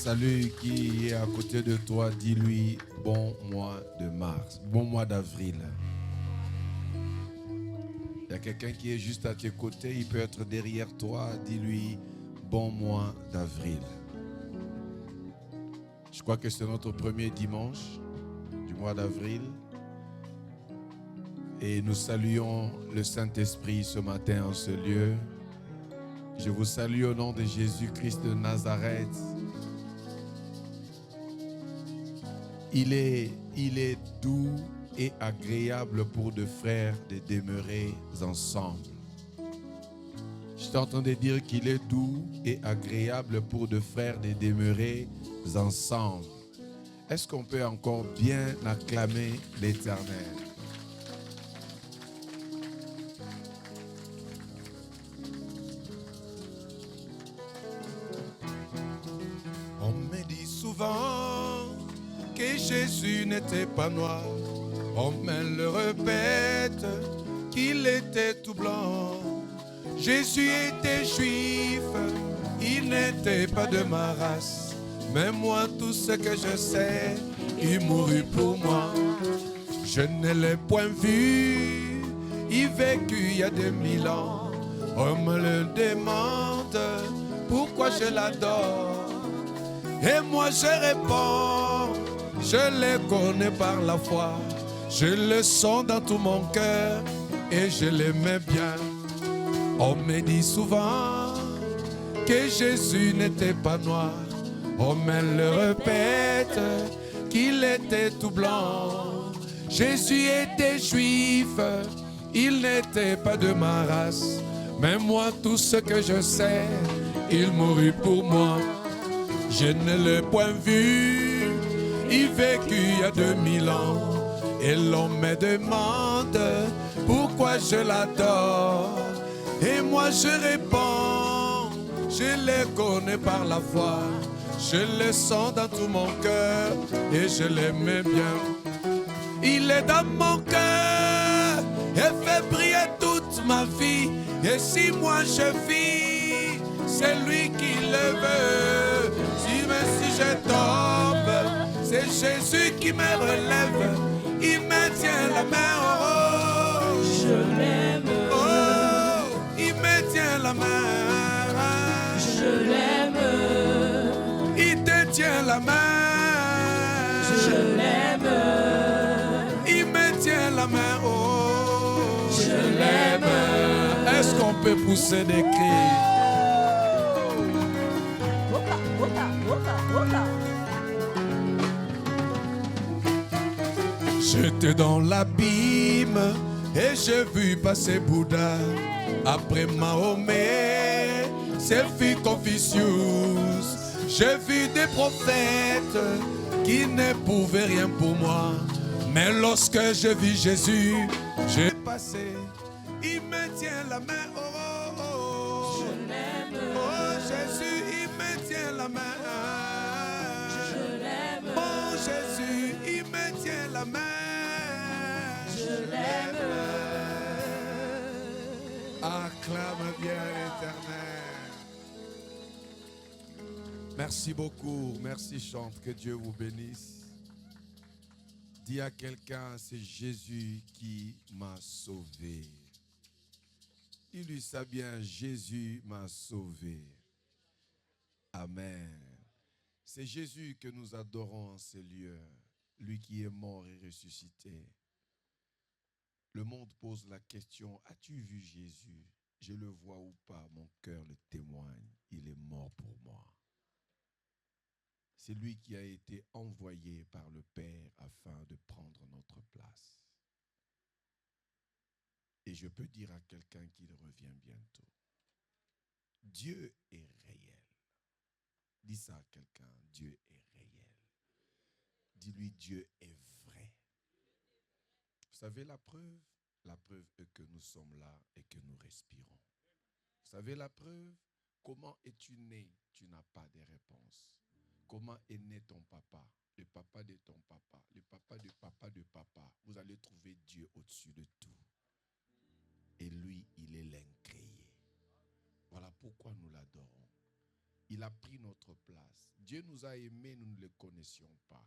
salue qui est à côté de toi, dis-lui bon mois de mars, bon mois d'avril. Il y a quelqu'un qui est juste à tes côtés, il peut être derrière toi, dis-lui bon mois d'avril. Je crois que c'est notre premier dimanche du mois d'avril. Et nous saluons le Saint-Esprit ce matin en ce lieu. Je vous salue au nom de Jésus-Christ de Nazareth. Il est doux et agréable pour deux frères de demeurer ensemble. Je suis en train de dire qu'il est doux et agréable pour deux frères de demeurer ensemble. Est-ce qu'on peut encore bien acclamer l'Éternel? On me dit souvent que Jésus n'était pas noir. On me le répète qu'il était tout blanc. Jésus était juif, il n'était pas de ma race. Mais moi, tout ce que je sais, il mourut pour moi. Je ne l'ai point vu, il vécut il y a 2000 ans. On me le demande, pourquoi je l'adore. Et moi je réponds, je le connais par la foi. Je le sens dans tout mon cœur et je l'aimais bien. On me dit souvent que Jésus n'était pas noir. On me le répète qu'il était tout blanc. Jésus était juif, il n'était pas de ma race. Mais moi tout ce que je sais, il mourut pour moi. Je ne l'ai point vu, il vécut il y a 2000 ans. Et l'on me demande pourquoi je l'adore. Et moi je réponds, je le connais par la foi. Je le sens dans tout mon cœur et je l'aimais bien. Il est dans mon cœur et fait briller toute ma vie. Et si moi je vis, c'est lui qui le veut. Si je tombe, c'est Jésus qui me relève. Il me tient la main. Oh, je l'aime. Oh, il me tient la main. Je l'aime. Il te tient la main. Je l'aime. Il me tient la main. Oh, je l'aime. Est-ce qu'on peut pousser des cris? J'étais dans l'abîme et j'ai vu passer Bouddha. Après Mahomet, c'est vu Confucius. J'ai vu des prophètes qui ne pouvaient rien pour moi. Mais lorsque j'ai vu Jésus, j'ai passé. Il me tient la main. Oh, oh, oh. Je l'aime. Oh Jésus, il me tient la main. Je l'aime. Oh Jésus, il me tient la main. Je l'aime. Acclame bien l'Éternel. Merci beaucoup. Merci chante. Que Dieu vous bénisse. Dis à quelqu'un, c'est Jésus qui m'a sauvé. Dis-lui ça bien, Jésus m'a sauvé. Amen. C'est Jésus que nous adorons en ces lieux. Lui qui est mort et ressuscité. Le monde pose la question, as-tu vu Jésus? Je le vois ou pas, mon cœur le témoigne. Il est mort pour moi. C'est lui qui a été envoyé par le Père afin de prendre notre place. Et je peux dire à quelqu'un qu'il revient bientôt. Dieu est réel. Dis ça à quelqu'un, Dieu est réel. Dis-lui, Dieu est vrai. Vous savez la preuve? La preuve est que nous sommes là et que nous respirons. Vous savez la preuve? Comment es-tu né? Tu n'as pas de réponse. Comment est né ton papa? Le papa de ton papa, le papa de papa de papa. Vous allez trouver Dieu au-dessus de tout. Et lui, il est l'incréé. Voilà pourquoi nous l'adorons. Il a pris notre place. Dieu nous a aimés, nous ne le connaissions pas.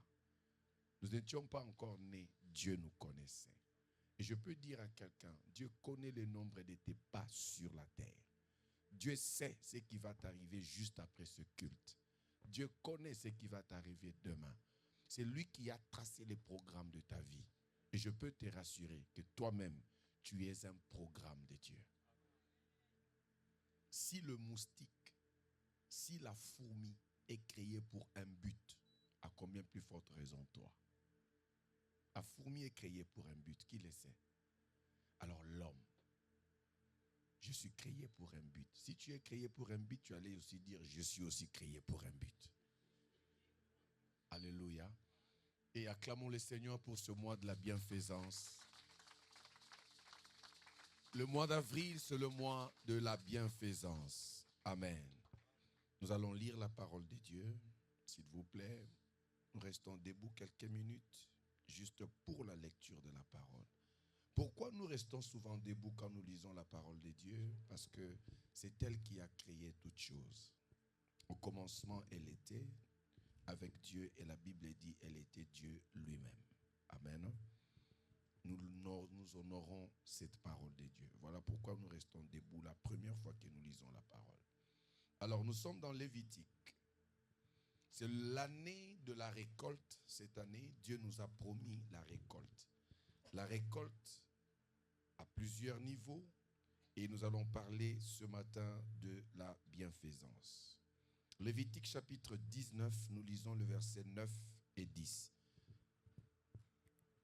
Nous n'étions pas encore nés, Dieu nous connaissait. Et je peux dire à quelqu'un, Dieu connaît le nombre de tes pas sur la terre. Dieu sait ce qui va t'arriver juste après ce culte. Dieu connaît ce qui va t'arriver demain. C'est lui qui a tracé les programmes de ta vie. Et je peux te rassurer que toi-même, tu es un programme de Dieu. Si le moustique, si la fourmi est créée pour un but, à combien plus forte raison toi? La fourmi est créée pour un but, qui le sait? Alors l'homme, je suis créé pour un but. Si tu es créé pour un but, tu allais aussi dire, je suis aussi créé pour un but. Alléluia. Et acclamons le Seigneur pour ce mois de la bienfaisance. Le mois d'avril, c'est le mois de la bienfaisance. Amen. Nous allons lire la parole de Dieu. S'il vous plaît, nous restons debout quelques minutes, juste pour la lecture de la parole. Pourquoi nous restons souvent debout quand nous lisons la parole de Dieu? Parce que c'est elle qui a créé toutes choses. Au commencement, elle était avec Dieu et la Bible dit elle était Dieu lui-même. Amen. Nous honorons cette parole de Dieu. Voilà pourquoi nous restons debout la première fois que nous lisons la parole. Alors nous sommes dans Lévitique. C'est l'année de la récolte. Cette année, Dieu nous a promis la récolte. La récolte à plusieurs niveaux et nous allons parler ce matin de la bienfaisance. Lévitique chapitre 19, nous lisons le verset 9 et 10.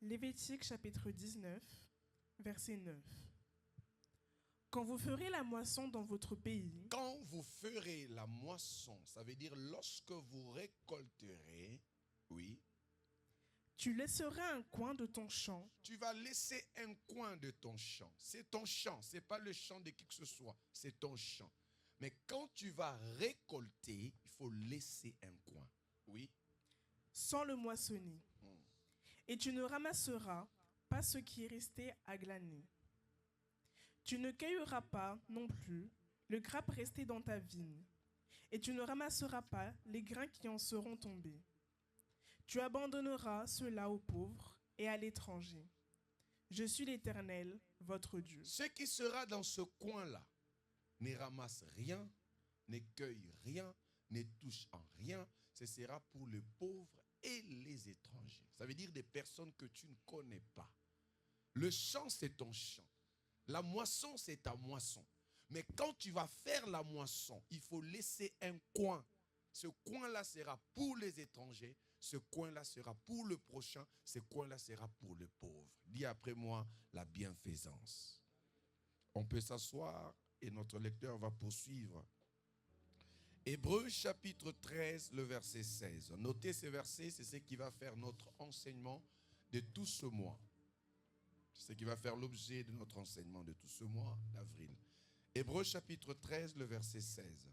Lévitique chapitre 19, verset 9. Quand vous ferez la moisson dans votre pays, quand vous ferez la moisson, ça veut dire lorsque vous récolterez, oui, tu laisseras un coin de ton champ. Tu vas laisser un coin de ton champ. C'est ton champ, ce n'est pas le champ de qui que ce soit, c'est ton champ. Mais quand tu vas récolter, il faut laisser un coin. Oui. Sans le moissonner. Et tu ne ramasseras pas ce qui est resté à glaner. Tu ne cueilleras pas non plus le grappe resté dans ta vigne. Et tu ne ramasseras pas les grains qui en seront tombés. Tu abandonneras cela aux pauvres et à l'étranger. Je suis l'Éternel, votre Dieu. Ce qui sera dans ce coin-là ne ramasse rien, ne cueille rien, ne touche en rien. Ce sera pour les pauvres et les étrangers. Ça veut dire des personnes que tu ne connais pas. Le champ, c'est ton champ. La moisson, c'est ta moisson. Mais quand tu vas faire la moisson, il faut laisser un coin. Ce coin-là sera pour les étrangers. Ce coin-là sera pour le prochain. Ce coin-là sera pour le pauvre. Dis après moi, la bienfaisance. On peut s'asseoir et notre lecteur va poursuivre. Hébreux chapitre 13, le verset 16. Notez ces versets, c'est ce qui va faire notre enseignement de tout ce mois. C'est ce qui va faire l'objet de notre enseignement de tout ce mois d'avril. Hébreux chapitre 13, le verset 16.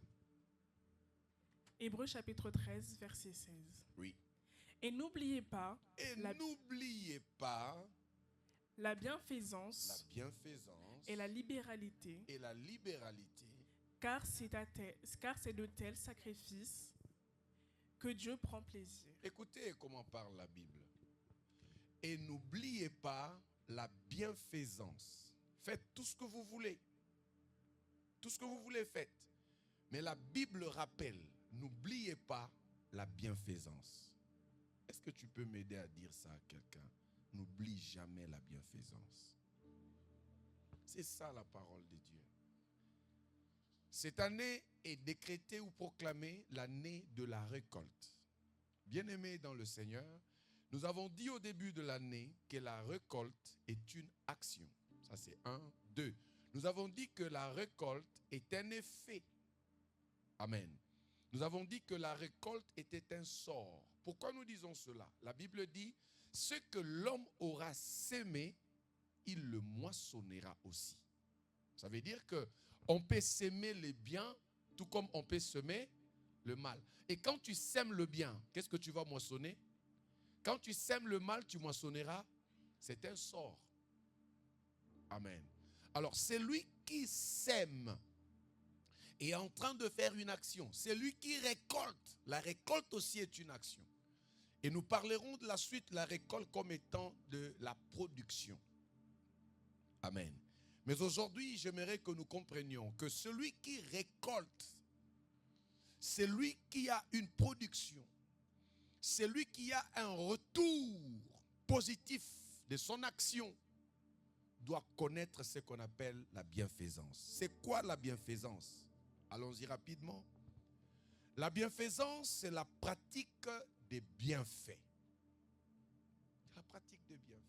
Hébreux chapitre 13, verset 16. Oui. Et n'oubliez pas n'oubliez pas la bienfaisance, la bienfaisance et la libéralité, car c'est de tels sacrifices que Dieu prend plaisir. Écoutez comment parle la Bible. Et n'oubliez pas la bienfaisance. Faites tout ce que vous voulez. Tout ce que vous voulez, faites. Mais la Bible rappelle, n'oubliez pas la bienfaisance. Est-ce que tu peux m'aider à dire ça à quelqu'un? N'oublie jamais la bienfaisance. C'est ça la parole de Dieu. Cette année est décrétée ou proclamée l'année de la récolte. Bien-aimés dans le Seigneur, nous avons dit au début de l'année que la récolte est une action. Ça c'est 1, 2. Nous avons dit que la récolte est un effet. Amen. Nous avons dit que la récolte était un sort. Pourquoi nous disons cela? La Bible dit, ce que l'homme aura sémé, il le moissonnera aussi. Ça veut dire qu'on peut s'aimer le bien, tout comme on peut semer le mal. Et quand tu sèmes le bien, qu'est-ce que tu vas moissonner? Quand tu sèmes le mal, tu moissonneras. C'est un sort. Amen. Alors, c'est lui qui sème est en train de faire une action. C'est lui qui récolte. La récolte aussi est une action. Et nous parlerons de la suite, la récolte comme étant de la production. Amen. Mais aujourd'hui, j'aimerais que nous comprenions que celui qui récolte, c'est lui qui a une production. C'est lui qui a un retour positif de son action, doit connaître ce qu'on appelle la bienfaisance. C'est quoi la bienfaisance? Allons-y rapidement. La bienfaisance, c'est la pratique des bienfaits. La pratique des bienfaits.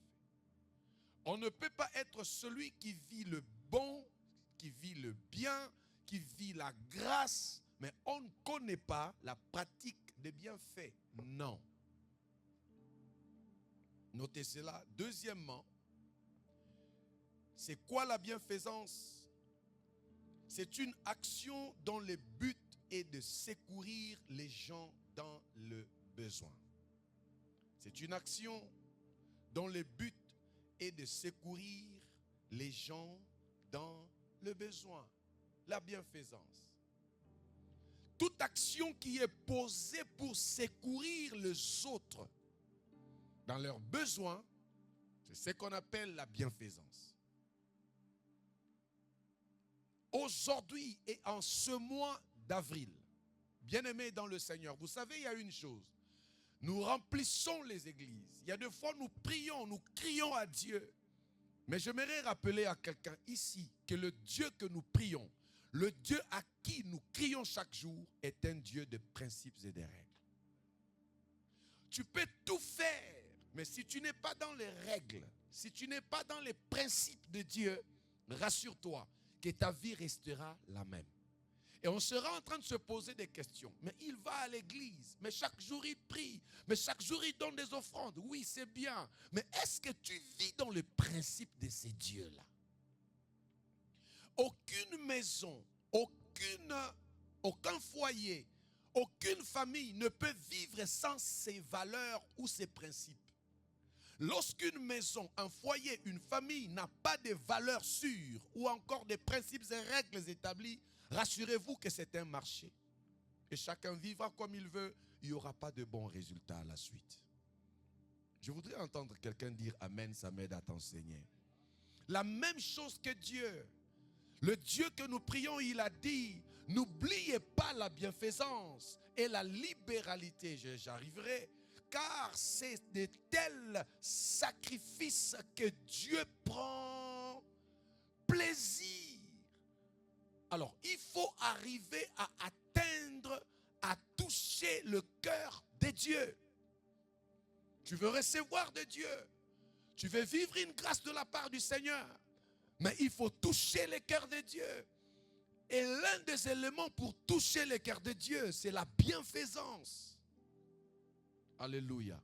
On ne peut pas être celui qui vit le bon, qui vit le bien, qui vit la grâce, mais on ne connaît pas la pratique des bienfaits. Non. Notez cela. Deuxièmement, c'est quoi la bienfaisance? C'est une action dont le but est de secourir les gens dans le besoin. C'est une action dont le but est de secourir les gens dans le besoin. La bienfaisance. Toute action qui est posée pour secourir les autres dans leurs besoins, c'est ce qu'on appelle la bienfaisance. Aujourd'hui et en ce mois d'avril, bien-aimés dans le Seigneur, vous savez, il y a une chose. Nous remplissons les églises. Il y a des fois, nous prions, nous crions à Dieu. Mais j'aimerais rappeler à quelqu'un ici que le Dieu que nous prions, le Dieu à qui nous crions chaque jour, est un Dieu de principes et de règles. Tu peux tout faire, mais si tu n'es pas dans les règles, si tu n'es pas dans les principes de Dieu, rassure-toi que ta vie restera la même. Et on sera en train de se poser des questions. Mais il va à l'église, mais chaque jour il prie, mais chaque jour il donne des offrandes. Oui, c'est bien. Mais est-ce que tu vis dans le principe de ces dieux-là? Aucune maison, aucun foyer, aucune famille ne peut vivre sans ses valeurs ou ses principes. Lorsqu'une maison, un foyer, une famille n'a pas de valeurs sûres ou encore des principes et règles établis, rassurez-vous que c'est un marché. Et chacun vivra comme il veut, il n'y aura pas de bons résultats à la suite. Je voudrais entendre quelqu'un dire Amen, ça m'aide à t'enseigner. La même chose que Dieu. Le Dieu que nous prions, il a dit, n'oubliez pas la bienfaisance et la libéralité. J'arriverai. Car c'est de tels sacrifices que Dieu prend plaisir. Alors, il faut arriver à atteindre, à toucher le cœur de Dieu. Tu veux recevoir de Dieu. Tu veux vivre une grâce de la part du Seigneur. Mais il faut toucher le cœur de Dieu. Et l'un des éléments pour toucher le cœur de Dieu, c'est la bienfaisance. Alléluia.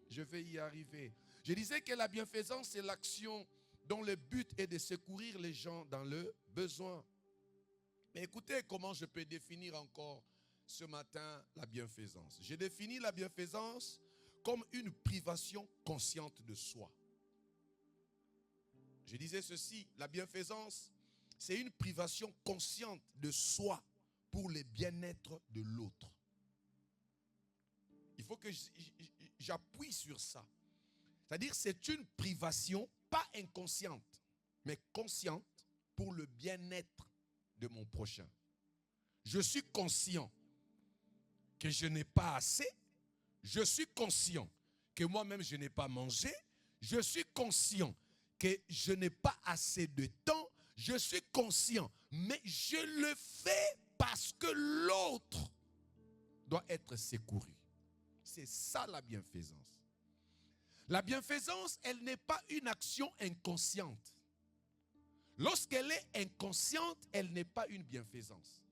Je vais y arriver. Je disais que la bienfaisance, c'est l'action dont le but est de secourir les gens dans le besoin. Mais écoutez comment je peux définir encore ce matin la bienfaisance. J'ai défini la bienfaisance comme une privation consciente de soi. Je disais ceci, la bienfaisance, c'est une privation consciente de soi pour le bien-être de l'autre. Il faut que j'appuie sur ça. C'est-à-dire c'est une privation, pas inconsciente, mais consciente pour le bien-être de mon prochain. Je suis conscient que je n'ai pas assez. Je suis conscient que moi-même je n'ai pas mangé. Je suis conscient que je n'ai pas assez de temps. Je suis conscient, mais je le fais parce que l'autre doit être secouru. C'est ça la bienfaisance. La bienfaisance, elle n'est pas une action inconsciente. Lorsqu'elle est inconsciente, elle n'est pas une bienfaisance.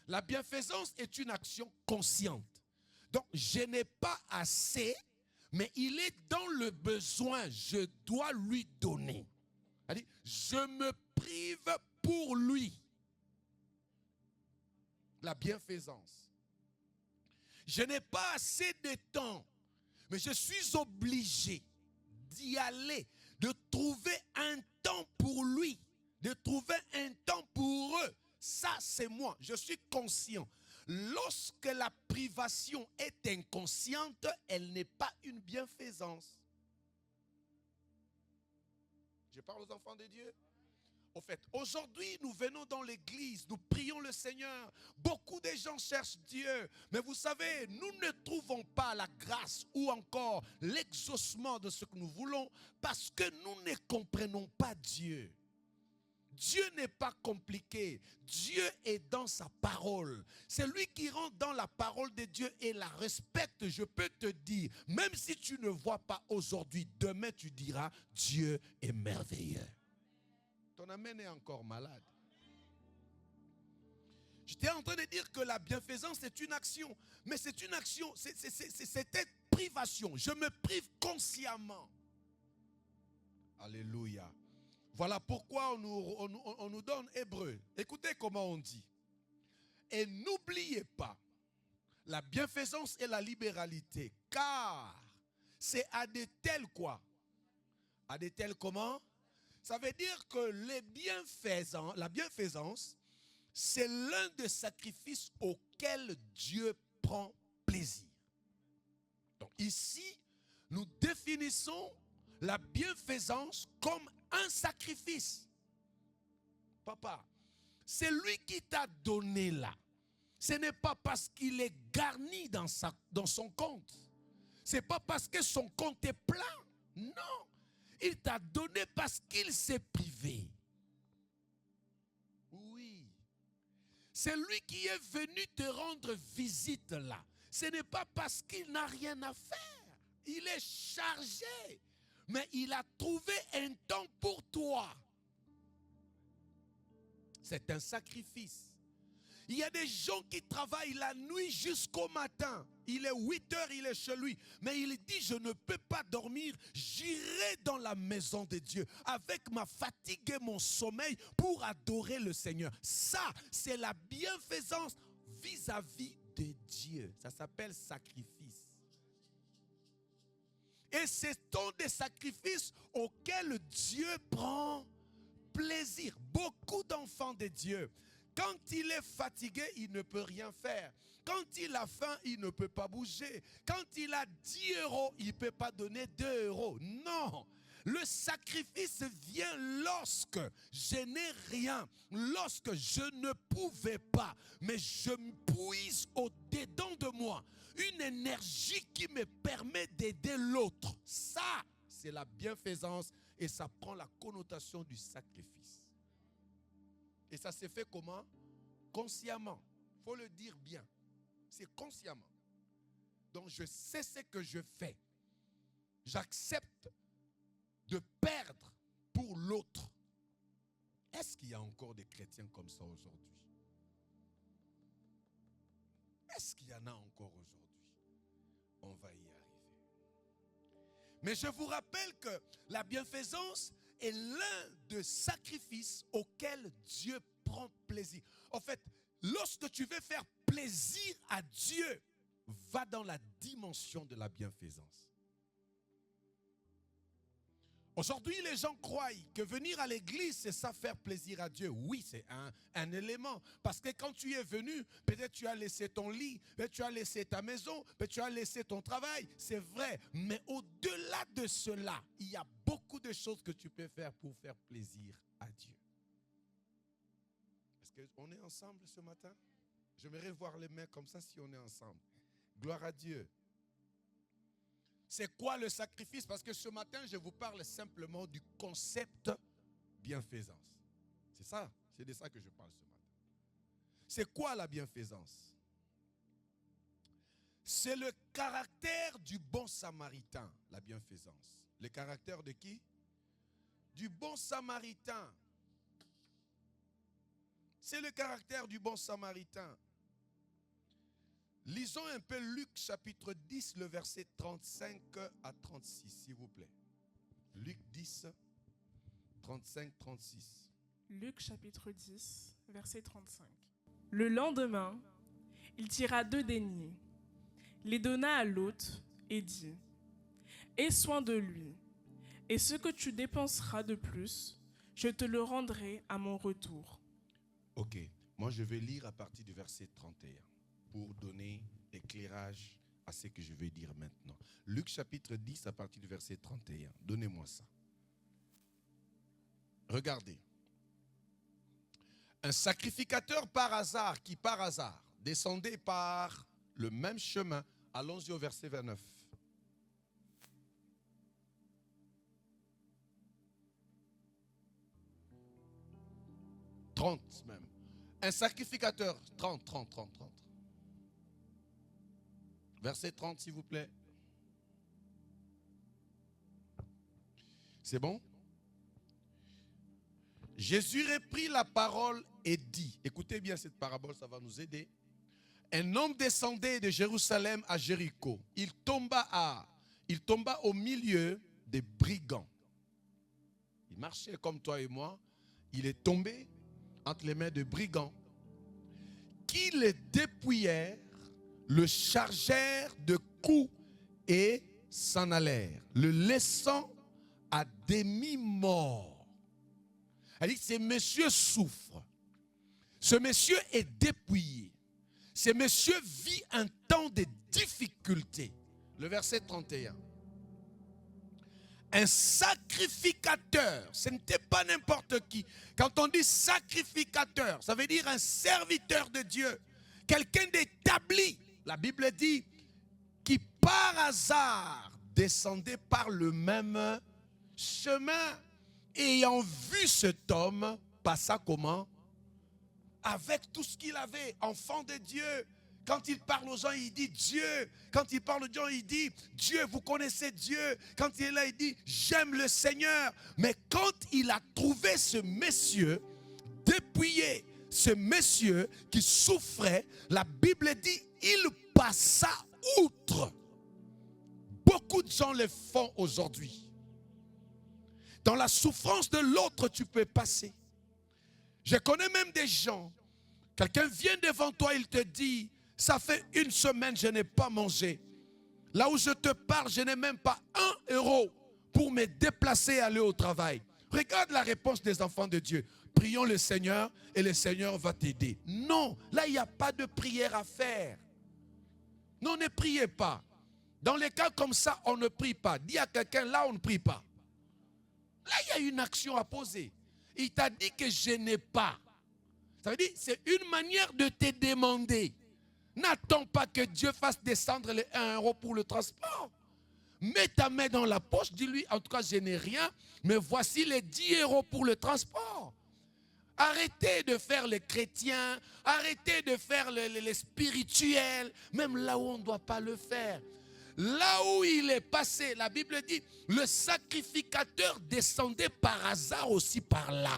La bienfaisance est une action consciente. Donc, je n'ai pas assez, mais il est dans le besoin, je dois lui donner. C'est-à-dire, je me prive pour lui. La bienfaisance. Je n'ai pas assez de temps, mais je suis obligé d'y aller, de trouver un temps pour lui, de trouver un temps pour eux. Ça, c'est moi. Je suis conscient. Lorsque la privation est inconsciente, elle n'est pas une bienfaisance. Je parle aux enfants de Dieu. Au fait, aujourd'hui, nous venons dans l'église, nous prions le Seigneur. Beaucoup de gens cherchent Dieu. Mais vous savez, nous ne trouvons pas la grâce ou encore l'exaucement de ce que nous voulons parce que nous ne comprenons pas Dieu. Dieu n'est pas compliqué. Dieu est dans sa parole. C'est lui qui rentre dans la parole de Dieu et la respecte. Je peux te dire, même si tu ne vois pas aujourd'hui, demain tu diras, Dieu est merveilleux. Ton amen est encore malade. J'étais en train de dire que la bienfaisance c'est une action. Mais c'est une action, c'était privation. Je me prive consciemment. Alléluia. Voilà pourquoi on nous donne Hébreu. Écoutez comment on dit. Et n'oubliez pas la bienfaisance et la libéralité. Car c'est à de tels quoi? À de tels comment? Ça veut dire que la bienfaisance, c'est l'un des sacrifices auxquels Dieu prend plaisir. Donc ici, nous définissons la bienfaisance comme un sacrifice. Papa, c'est lui qui t'a donné là. Ce n'est pas parce qu'il est garni dans son compte. Ce n'est pas parce que son compte est plein. Non. Il t'a donné parce qu'il s'est privé. Oui. C'est lui qui est venu te rendre visite là. Ce n'est pas parce qu'il n'a rien à faire. Il est chargé. Mais il a trouvé un temps pour toi. C'est un sacrifice. Il y a des gens qui travaillent la nuit jusqu'au matin. Il est 8 heures, il est chez lui. Mais il dit, je ne peux pas dormir. J'irai dans la maison de Dieu avec ma fatigue et mon sommeil pour adorer le Seigneur. Ça, c'est la bienfaisance vis-à-vis de Dieu. Ça s'appelle sacrifice. Et c'est un des sacrifices auxquels Dieu prend plaisir. Beaucoup d'enfants de Dieu, quand il est fatigué, il ne peut rien faire. Quand il a faim, il ne peut pas bouger. Quand il a 10 euros, il ne peut pas donner 2 euros. Non. Le sacrifice vient lorsque je n'ai rien, lorsque je ne pouvais pas, mais je me puise au-dedans de moi une énergie qui me permet d'aider l'autre. Ça, c'est la bienfaisance et ça prend la connotation du sacrifice. Et ça s'est fait comment? Consciemment. Il faut le dire bien. C'est consciemment. Donc je sais ce que je fais. J'accepte de perdre pour l'autre. Est-ce qu'il y a encore des chrétiens comme ça aujourd'hui? Est-ce qu'il y en a encore aujourd'hui? On va y arriver. Mais je vous rappelle que la bienfaisance est l'un des sacrifices auxquels Dieu prend plaisir. En fait, lorsque tu veux faire plaisir à Dieu, va dans la dimension de la bienfaisance. Aujourd'hui, les gens croient que venir à l'église, c'est ça, faire plaisir à Dieu. Oui, c'est un élément. Parce que quand tu es venu, peut-être tu as laissé ton lit, peut-être tu as laissé ta maison, peut-être tu as laissé ton travail. C'est vrai. Mais au-delà de cela, il y a beaucoup de choses que tu peux faire pour faire plaisir à Dieu. Est-ce qu'on est ensemble ce matin? J'aimerais voir les mains comme ça si on est ensemble. Gloire à Dieu. C'est quoi le sacrifice? Parce que ce matin, je vous parle simplement du concept bienfaisance. C'est ça, c'est de ça que je parle ce matin. C'est quoi la bienfaisance? C'est le caractère du bon samaritain, la bienfaisance. Le caractère de qui? Du bon samaritain. C'est le caractère du bon samaritain. Lisons un peu Luc chapitre 10, le verset 35 à 36, s'il vous plaît. Luc 10, 35-36. Luc chapitre 10, verset 35. Le lendemain, il tira 2 deniers, les donna à l'hôte et dit, « Aie soin de lui, et ce que tu dépenseras de plus, je te le rendrai à mon retour. » Ok. Moi, je vais lire à partir du verset 31 pour donner éclairage à ce que je vais dire maintenant. Luc chapitre 10 à partir du verset 31. Donnez-moi ça. Regardez. Un sacrificateur qui par hasard descendait par le même chemin. Allons-y au verset 29. « 30 même. Un sacrificateur, 30. Verset 30, s'il vous plaît. C'est bon? Jésus reprit la parole et dit, écoutez bien cette parabole, ça va nous aider. Un homme descendait de Jérusalem à Jéricho. Il tomba au milieu des brigands. Il marchait comme toi et moi. Il est tombé entre les mains de brigands qui le dépouillèrent, le chargèrent de coups et s'en allèrent, le laissant à demi-mort. Elle dit, ce monsieur souffre. Ce monsieur est dépouillé. Ce monsieur vit un temps de difficulté. Le verset 31. Un sacrificateur, ce n'était pas n'importe qui. Quand on dit sacrificateur, ça veut dire un serviteur de Dieu. Quelqu'un d'établi. La Bible dit, qui par hasard descendait par le même chemin. Ayant vu cet homme, passa comment? Avec tout ce qu'il avait, enfant de Dieu. Quand il parle aux gens, il dit Dieu. Quand il parle aux gens, il dit Dieu, vous connaissez Dieu. Quand il est là, il dit j'aime le Seigneur. Mais quand il a trouvé ce monsieur dépouillé, ce monsieur qui souffrait, la Bible dit il passa outre. Beaucoup de gens le font aujourd'hui. Dans la souffrance de l'autre, tu peux passer. Je connais même des gens, quelqu'un vient devant toi, il te dit, ça fait 1 semaine, je n'ai pas mangé. Là où je te parle, je n'ai même pas 1 euro pour me déplacer et aller au travail. Regarde la réponse des enfants de Dieu. Prions le Seigneur et le Seigneur va t'aider. Non, là, il n'y a pas de prière à faire. Non, ne priez pas. Dans les cas comme ça, on ne prie pas. Dis à quelqu'un, là, on ne prie pas. Là, il y a une action à poser. Il t'a dit que je n'ai pas. Ça veut dire c'est une manière de te demander. N'attends pas que Dieu fasse descendre les 1 euro pour le transport. Mets ta main dans la poche, dis-lui, en tout cas, je n'ai rien, mais voici les 10 euros pour le transport. Arrêtez de faire les chrétiens, arrêtez de faire les spirituels, même là où on ne doit pas le faire. Là où il est passé, la Bible dit, le sacrificateur descendait par hasard aussi par là.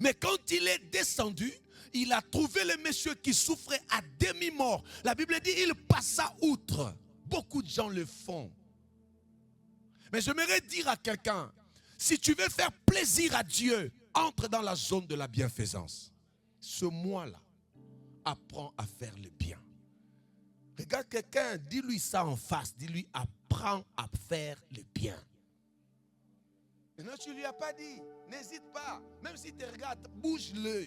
Mais quand il est descendu, il a trouvé le monsieur qui souffrait à demi-mort. La Bible dit, il passa outre. Beaucoup de gens le font. Mais j'aimerais dire à quelqu'un, si tu veux faire plaisir à Dieu, entre dans la zone de la bienfaisance. Ce mois-là, apprends à faire le bien. Regarde quelqu'un, dis-lui ça en face. Dis-lui, apprends à faire le bien. Et non, tu ne lui as pas dit. N'hésite pas. Même si tu regardes, bouge-le.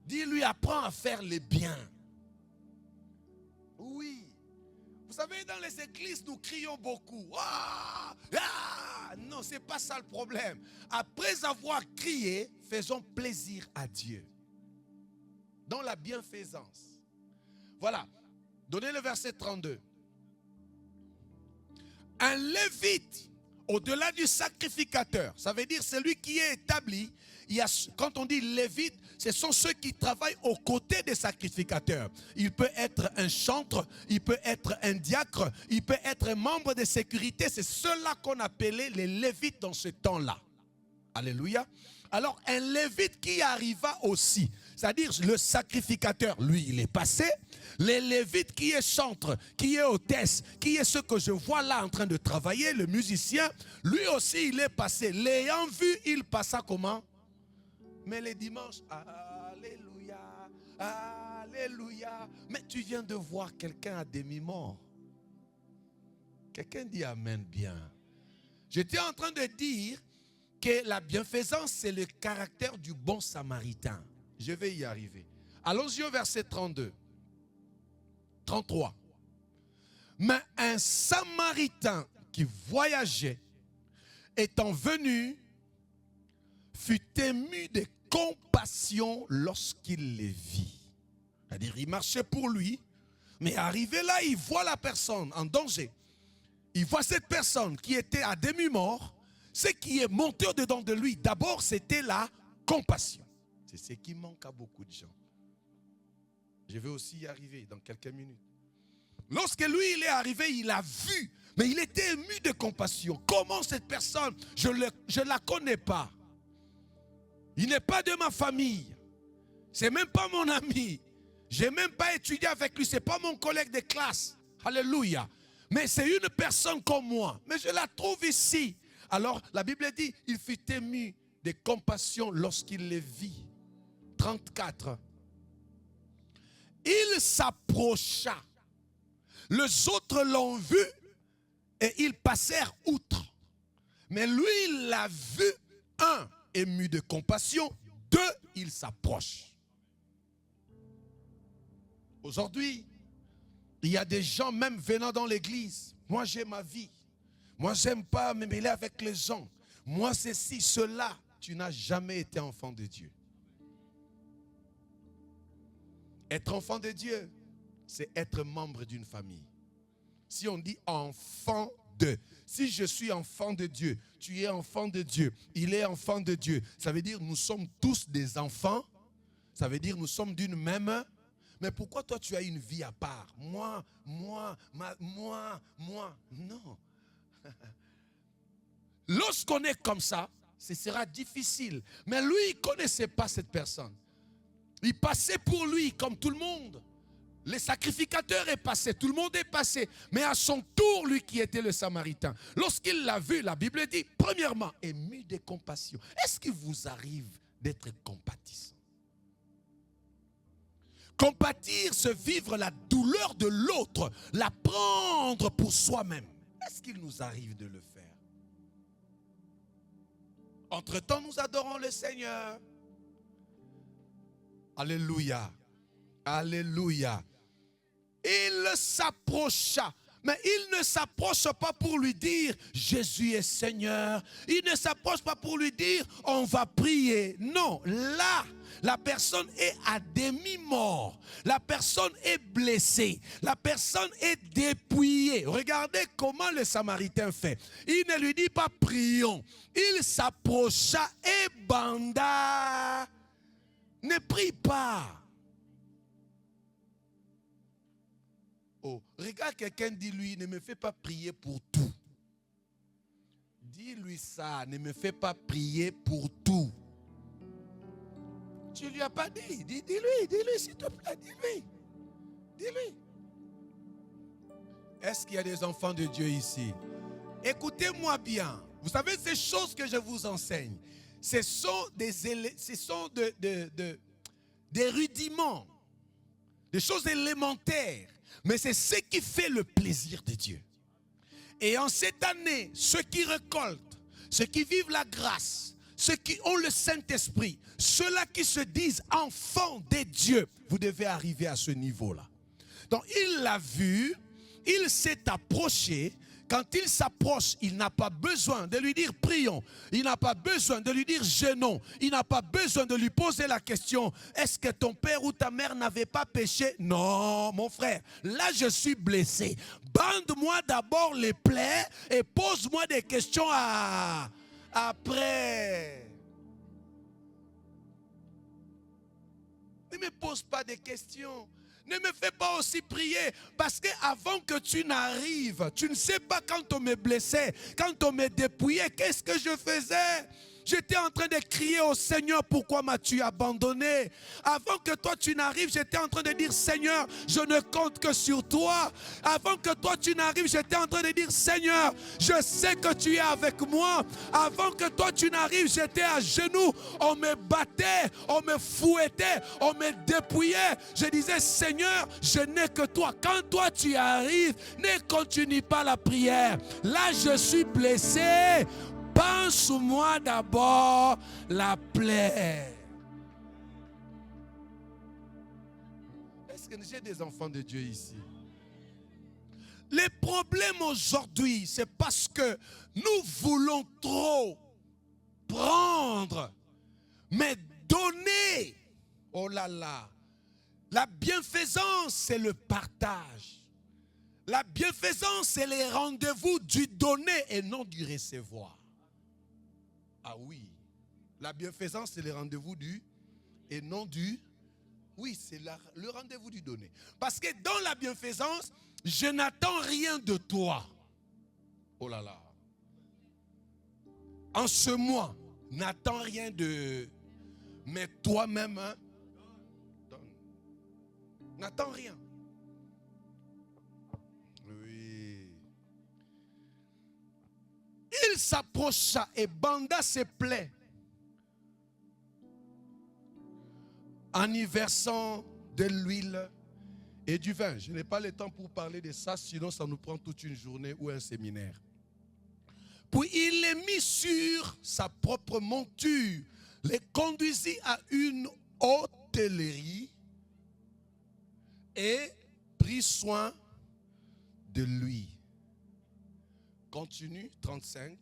Dis-lui, apprends à faire le bien. Oui. Vous savez, dans les églises, nous crions beaucoup. Ah, ah. Non, ce n'est pas ça le problème. Après avoir crié, faisons plaisir à Dieu. Dans la bienfaisance. Voilà. Donnez le verset 32. Un lévite, au-delà du sacrificateur, ça veut dire celui qui est établi. Quand on dit lévite, ce sont ceux qui travaillent aux côtés des sacrificateurs. Il peut être un chantre, il peut être un diacre, il peut être un membre de sécurité. C'est ceux-là qu'on appelait les lévites dans ce temps-là. Alléluia. Alors un lévite qui arriva aussi, c'est-à-dire le sacrificateur, lui il est passé. Les lévites qui est chantre, qui est hôtesse, qui est ce que je vois là en train de travailler, le musicien, lui aussi il est passé. L'ayant vu, il passa comment? Mais les dimanches, alléluia, alléluia. Mais tu viens de voir quelqu'un à demi-mort. Quelqu'un dit amen bien. J'étais en train de dire que la bienfaisance, c'est le caractère du bon samaritain. Je vais y arriver. Allons-y au verset 32. 33. Mais un Samaritain qui voyageait, étant venu, fut ému de compassion lorsqu'il les vit. C'est-à-dire, il marchait pour lui, mais arrivé là, il voit la personne en danger. Il voit cette personne qui était à demi-mort. Ce qui est monté au-dedans de lui, d'abord, c'était la compassion. C'est ce qui manque à beaucoup de gens. Je vais aussi y arriver dans quelques minutes. Lorsque lui, il est arrivé, il a vu, mais il était ému de compassion. Comment cette personne, je ne la connais pas. Il n'est pas de ma famille. C'est même pas mon ami. Je n'ai même pas étudié avec lui. Ce n'est pas mon collègue de classe. Alléluia. Mais c'est une personne comme moi. Mais je la trouve ici. Alors, la Bible dit, il fut ému de compassion lorsqu'il les vit. 34. Il s'approcha. Les autres l'ont vu et ils passèrent outre. Mais lui, il l'a vu, un, ému de compassion, deux, il s'approche. Aujourd'hui, il y a des gens même venant dans l'église. Moi, j'ai ma vie. Moi, j'aime pas me mêler avec les gens. Moi, ceci, cela. Tu n'as jamais été enfant de Dieu. Être enfant de Dieu, c'est être membre d'une famille. Si on dit enfant de, si je suis enfant de Dieu, tu es enfant de Dieu, il est enfant de Dieu, ça veut dire nous sommes tous des enfants, ça veut dire nous sommes d'une même. Mais pourquoi toi tu as une vie à part? Moi, non. Lorsqu'on est comme ça, ce sera difficile. Mais lui, il ne connaissait pas cette personne. Il passait pour lui comme tout le monde. Les sacrificateurs est passé, tout le monde est passé. Mais à son tour, lui qui était le Samaritain, lorsqu'il l'a vu, la Bible dit, premièrement, ému de compassion. Est-ce qu'il vous arrive d'être compatissant? Compatir, c'est vivre la douleur de l'autre, la prendre pour soi-même. Est-ce qu'il nous arrive de le faire? Entre-temps, nous adorons le Seigneur. Alléluia. Alléluia. Il s'approcha. Mais il ne s'approche pas pour lui dire Jésus est Seigneur. Il ne s'approche pas pour lui dire on va prier. Non, là, la personne est à demi-mort. La personne est blessée. La personne est dépouillée. Regardez comment le Samaritain fait. Il ne lui dit pas prions. Il s'approcha et banda. Ne prie pas. Oh, regarde quelqu'un, dis-lui, ne me fais pas prier pour tout. Dis-lui ça, ne me fais pas prier pour tout. Tu ne lui as pas dit. Dis-lui, s'il te plaît, dis-lui. Dis-lui. Est-ce qu'il y a des enfants de Dieu ici? Écoutez-moi bien. Vous savez, ces choses que je vous enseigne, ce sont des rudiments, des choses élémentaires. Mais c'est ce qui fait le plaisir de Dieu. Et en cette année, ceux qui récoltent, ceux qui vivent la grâce, ceux qui ont le Saint-Esprit, ceux-là qui se disent enfants de Dieu, vous devez arriver à ce niveau-là. Donc il l'a vu, il s'est approché. Quand il s'approche, il n'a pas besoin de lui dire prions. Il n'a pas besoin de lui dire jeûnons. Il n'a pas besoin de lui poser la question, est-ce que ton père ou ta mère n'avait pas péché? Non, mon frère, là je suis blessé. Bande-moi d'abord les plaies et pose-moi des questions après. Ne me pose pas des questions. Ne me fais pas aussi prier, parce qu'avant que tu n'arrives, tu ne sais pas quand on me blessait, quand on me dépouillait, qu'est-ce que je faisais? J'étais en train de crier au Seigneur, pourquoi m'as-tu abandonné? Avant que toi tu n'arrives, j'étais en train de dire Seigneur, je ne compte que sur toi. Avant que toi tu n'arrives, j'étais en train de dire Seigneur, je sais que tu es avec moi. Avant que toi tu n'arrives, j'étais à genoux, on me battait, on me fouettait, on me dépouillait. Je disais Seigneur, je n'ai que toi. Quand toi tu arrives, ne continue pas la prière. Là je suis blessé. Pense-moi d'abord la plaie. que j'ai des enfants de Dieu ici. Les problèmes aujourd'hui, c'est parce que nous voulons trop prendre, mais donner. Oh là là. La bienfaisance, c'est le partage. La bienfaisance, c'est les rendez-vous du donner et non du recevoir. Ah oui. La bienfaisance, c'est les rendez-vous du et non du. Oui, c'est le rendez-vous du donner. Parce que dans la bienfaisance, je n'attends rien de toi. Oh là là. En ce mois, n'attends rien de... Mais toi-même, hein, donne. N'attends rien. Oui. Il s'approcha et banda ses plaies en y versant de l'huile et du vin. Je n'ai pas le temps pour parler de ça, sinon ça nous prend toute une journée ou un séminaire. Puis il les mit sur sa propre monture, les conduisit à une hôtellerie et prit soin de lui. Continue, 35.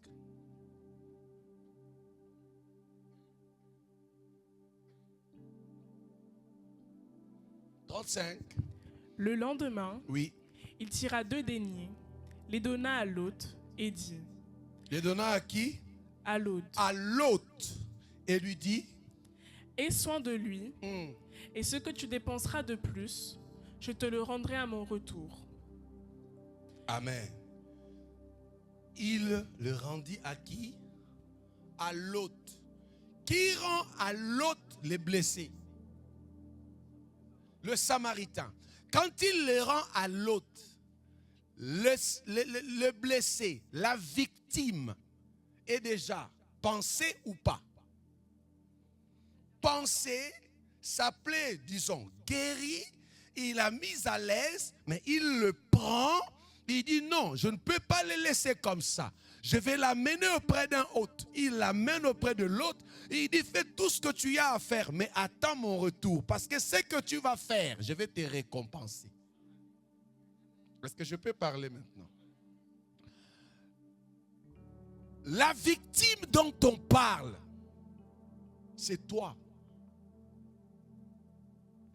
Le lendemain, oui. Il tira 2 deniers, les donna à l'hôte et dit. Les donna à qui? À l'hôte. À l'hôte. Et lui dit. Aie soin de lui, et ce que tu dépenseras de plus, je te le rendrai à mon retour. Amen. Il le rendit à qui? À l'hôte. Qui rend à l'hôte les blessés? Le Samaritain. Quand il le rend à l'hôte, le blessé, la victime est déjà pensé ou pas? Pensé, s'appelait, disons, guéri, il a mis à l'aise, mais il le prend, il dit non, je ne peux pas le laisser comme ça. Je vais l'amener auprès d'un hôte. Il l'amène auprès de l'autre. Il dit, fais tout ce que tu as à faire, mais attends mon retour. Parce que ce que tu vas faire, je vais te récompenser. Est-ce que je peux parler maintenant? La victime dont on parle, c'est toi.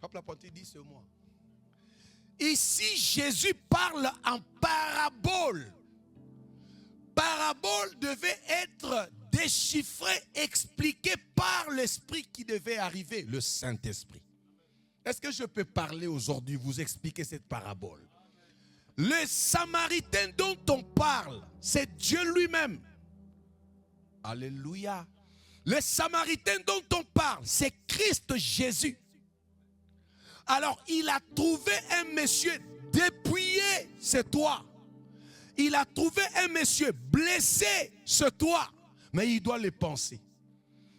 Hop, la Ponty dit, c'est moi. Ici, Jésus parle en parabole. Parabole devait être déchiffrée, expliquée par l'Esprit qui devait arriver, le Saint-Esprit. Est-ce que je peux parler aujourd'hui, vous expliquer cette parabole? Le Samaritain dont on parle, c'est Dieu lui-même. Alléluia. Le Samaritain dont on parle, c'est Christ Jésus. Alors, il a trouvé un monsieur dépouillé, c'est toi. Il a trouvé un monsieur blessé, c'est toi. Mais il doit le penser.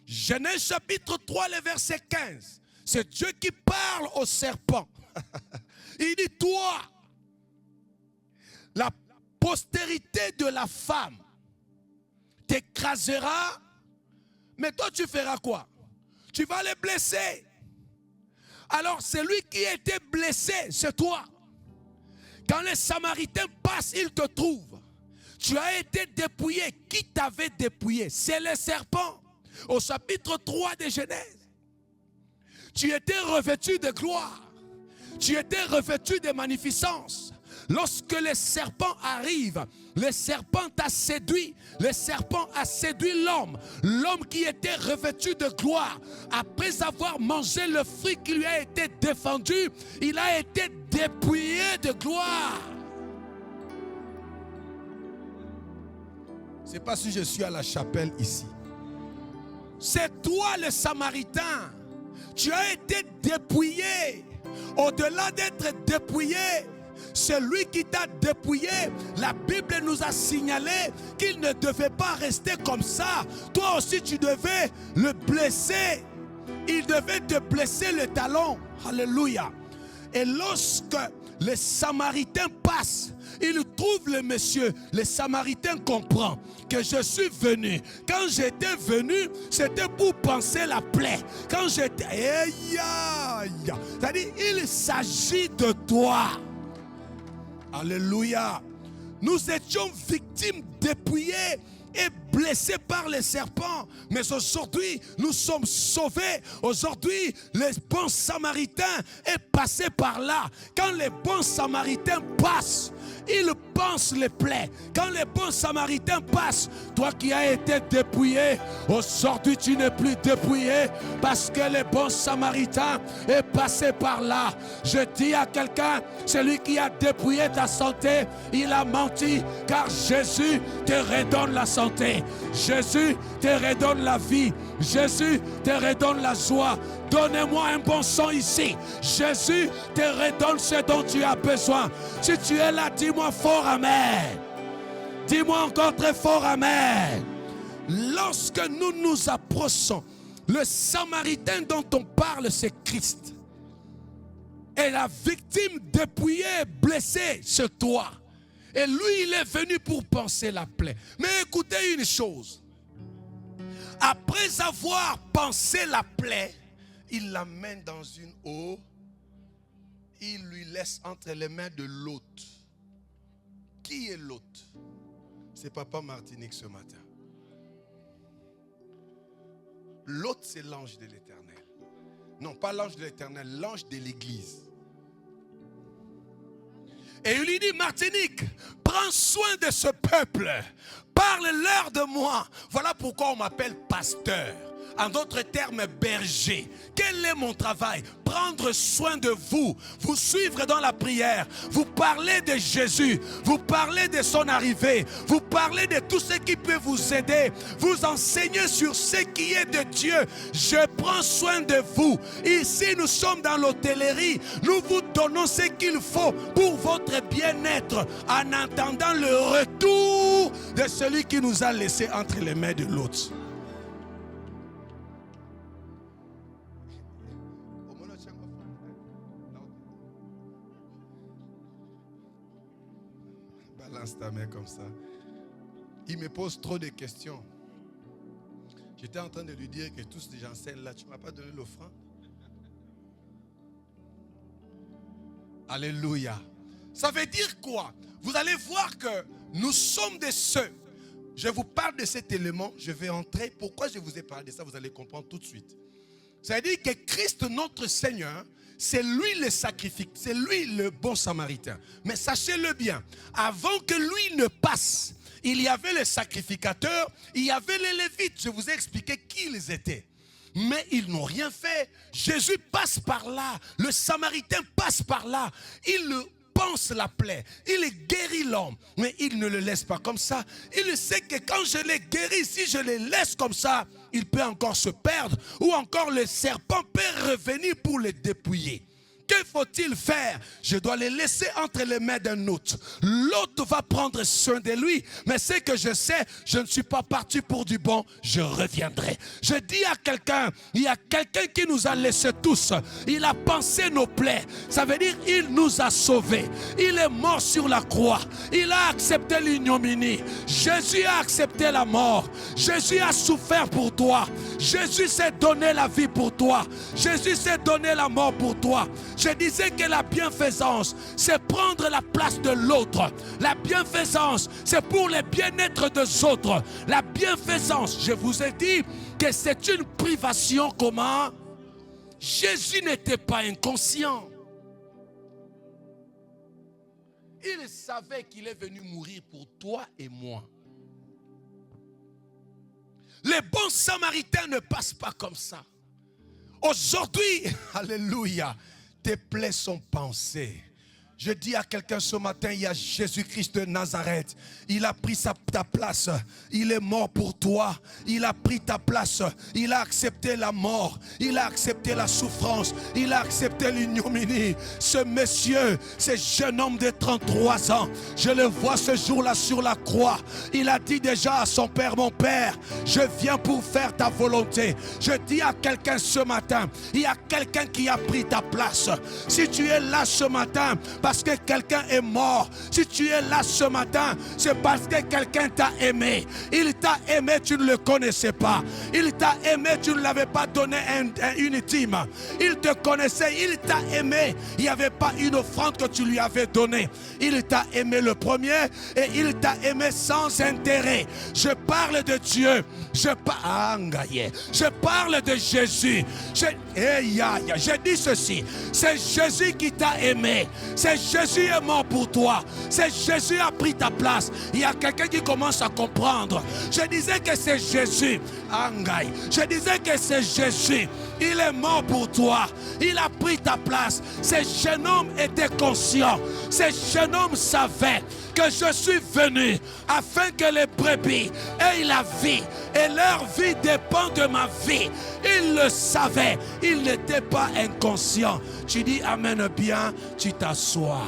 Genèse chapitre 3, le verset 15. C'est Dieu qui parle au serpent. Il dit, toi, la postérité de la femme t'écrasera, mais toi tu feras quoi? Tu vas les blesser. Alors celui qui a été blessé, c'est toi. Quand les Samaritains passent, ils te trouvent. Tu as été dépouillé. Qui t'avait dépouillé? C'est le serpent. Au chapitre 3 de Genèse. Tu étais revêtu de gloire. Tu étais revêtu de magnificence. Lorsque le serpent arrive, le serpent t'a séduit. Le serpent a séduit l'homme. L'homme qui était revêtu de gloire. Après avoir mangé le fruit qui lui a été défendu, il a été dépouillé de gloire. Je ne sais pas si je suis à la chapelle ici. C'est toi le Samaritain. Tu as été dépouillé. Au-delà d'être dépouillé, celui qui t'a dépouillé, la Bible nous a signalé qu'il ne devait pas rester comme ça. Toi aussi tu devais le blesser. Il devait te blesser le talon. Alléluia. Et lorsque les Samaritains passent. Il trouve le monsieur. Le Samaritain comprend que je suis venu. Quand j'étais venu, c'était pour panser la plaie. Quand j'étais... C'est-à-dire, il s'agit de toi. Alléluia. Nous étions victimes dépouillées et blessés par les serpents. Mais aujourd'hui, nous sommes sauvés. Aujourd'hui, le bon Samaritain est passé par là. Quand les bons Samaritains passent, ils pansent les plaies. Quand les bons Samaritains passent, toi qui as été dépouillé, aujourd'hui tu n'es plus dépouillé parce que le bon Samaritain est passé par là. Je dis à quelqu'un, celui qui a dépouillé ta santé, il a menti, car Jésus te redonne la santé. Jésus te redonne la vie. Jésus te redonne la joie. Donnez-moi un bon son ici. Jésus te redonne ce dont tu as besoin. Si tu es là, dis-moi fort amen. Dis-moi encore très fort amen. Lorsque nous nous approchons, le Samaritain dont on parle, c'est Christ. Et la victime dépouillée, blessée, c'est toi. Et lui, il est venu pour panser la plaie. Mais écoutez une chose. Après avoir pansé la plaie, il l'amène dans une eau. Il lui laisse entre les mains de l'hôte. Qui est l'hôte? C'est Papa Martinique ce matin. L'hôte, c'est l'ange de l'Éternel. Non, pas l'ange de l'Éternel, l'ange de l'Église. Et il lui dit, Martinique, prends soin de ce peuple. Parle-leur de moi. Voilà pourquoi on m'appelle pasteur. En d'autres termes, berger. Quel est mon travail? Prendre soin de vous, vous suivre dans la prière, vous parler de Jésus, vous parler de son arrivée, vous parler de tout ce qui peut vous aider, vous enseigner sur ce qui est de Dieu. Je prends soin de vous. Ici, nous sommes dans l'hôtellerie. Nous vous donnons ce qu'il faut pour votre bien-être en attendant le retour de celui qui nous a laissé entre les mains de l'autre. Balance ta main comme ça. Il me pose trop de questions. J'étais en train de lui dire que tout ce que j'enseigne là, tu ne m'as pas donné l'offrande. Alléluia. Ça veut dire quoi? Vous allez voir que nous sommes de ceux. Je vous parle de cet élément, je vais entrer. Pourquoi je vous ai parlé de ça, vous allez comprendre tout de suite. Ça veut dire que Christ, notre Seigneur, c'est lui le sacrifice, c'est lui le bon Samaritain. Mais sachez-le bien, avant que lui ne passe, il y avait les sacrificateurs, il y avait les Lévites. Je vous ai expliqué qui ils étaient. Mais ils n'ont rien fait. Jésus passe par là, le Samaritain passe par là. Il le pense la plaie, il guérit l'homme, mais il ne le laisse pas comme ça. Il sait que quand je l'ai guéri, si je le laisse comme ça, il peut encore se perdre, ou encore le serpent peut revenir pour le dépouiller. Que faut-il faire? Je dois les laisser entre les mains d'un autre. L'autre va prendre soin de lui. Mais ce que je sais, je ne suis pas parti pour du bon. Je reviendrai. Je dis à quelqu'un, il y a quelqu'un qui nous a laissés tous. Il a pansé nos plaies. Ça veut dire il nous a sauvés. Il est mort sur la croix. Il a accepté l'ignominie. Jésus a accepté la mort. Jésus a souffert pour toi. Jésus s'est donné la vie pour toi. Jésus s'est donné la mort pour toi. Je disais que la bienfaisance, c'est prendre la place de l'autre. La bienfaisance, c'est pour le bien-être des autres. La bienfaisance, je vous ai dit que c'est une privation. Comment? Jésus n'était pas inconscient. Il savait qu'il est venu mourir pour toi et moi. Les bons samaritains ne passent pas comme ça. Aujourd'hui, alléluia, tes plaies sont pansées. Je dis à quelqu'un ce matin, il y a Jésus-Christ de Nazareth. Il a pris ta place. Il est mort pour toi. Il a pris ta place. Il a accepté la mort. Il a accepté la souffrance. Il a accepté l'ignominie. Ce monsieur, ce jeune homme de 33 ans, je le vois ce jour-là sur la croix. Il a dit déjà à son père, mon père, je viens pour faire ta volonté. Je dis à quelqu'un ce matin, il y a quelqu'un qui a pris ta place. Si tu es là ce matin, parce que quelqu'un est mort. Si tu es là ce matin, c'est parce que quelqu'un t'a aimé. Il t'a aimé, tu ne le connaissais pas. Il t'a aimé, tu ne l'avais pas donné une dîme. Il te connaissait, il t'a aimé. Il n'y avait pas une offrande que tu lui avais donnée. Il t'a aimé le premier et il t'a aimé sans intérêt. Je parle de Dieu. Je parle de Jésus. Je dis ceci. C'est Jésus qui t'a aimé. C'est Jésus est mort pour toi. C'est Jésus a pris ta place. Il y a quelqu'un qui commence à comprendre. Je disais que c'est Jésus. Je disais que c'est Jésus. Il est mort pour toi. Il a pris ta place. Ce jeune homme était conscient. Ce jeune homme savait que je suis venu afin que les brebis aient la vie. Et leur vie dépend de ma vie. Il le savait. Il n'était pas inconscient. Tu dis amen bien, tu t'assois.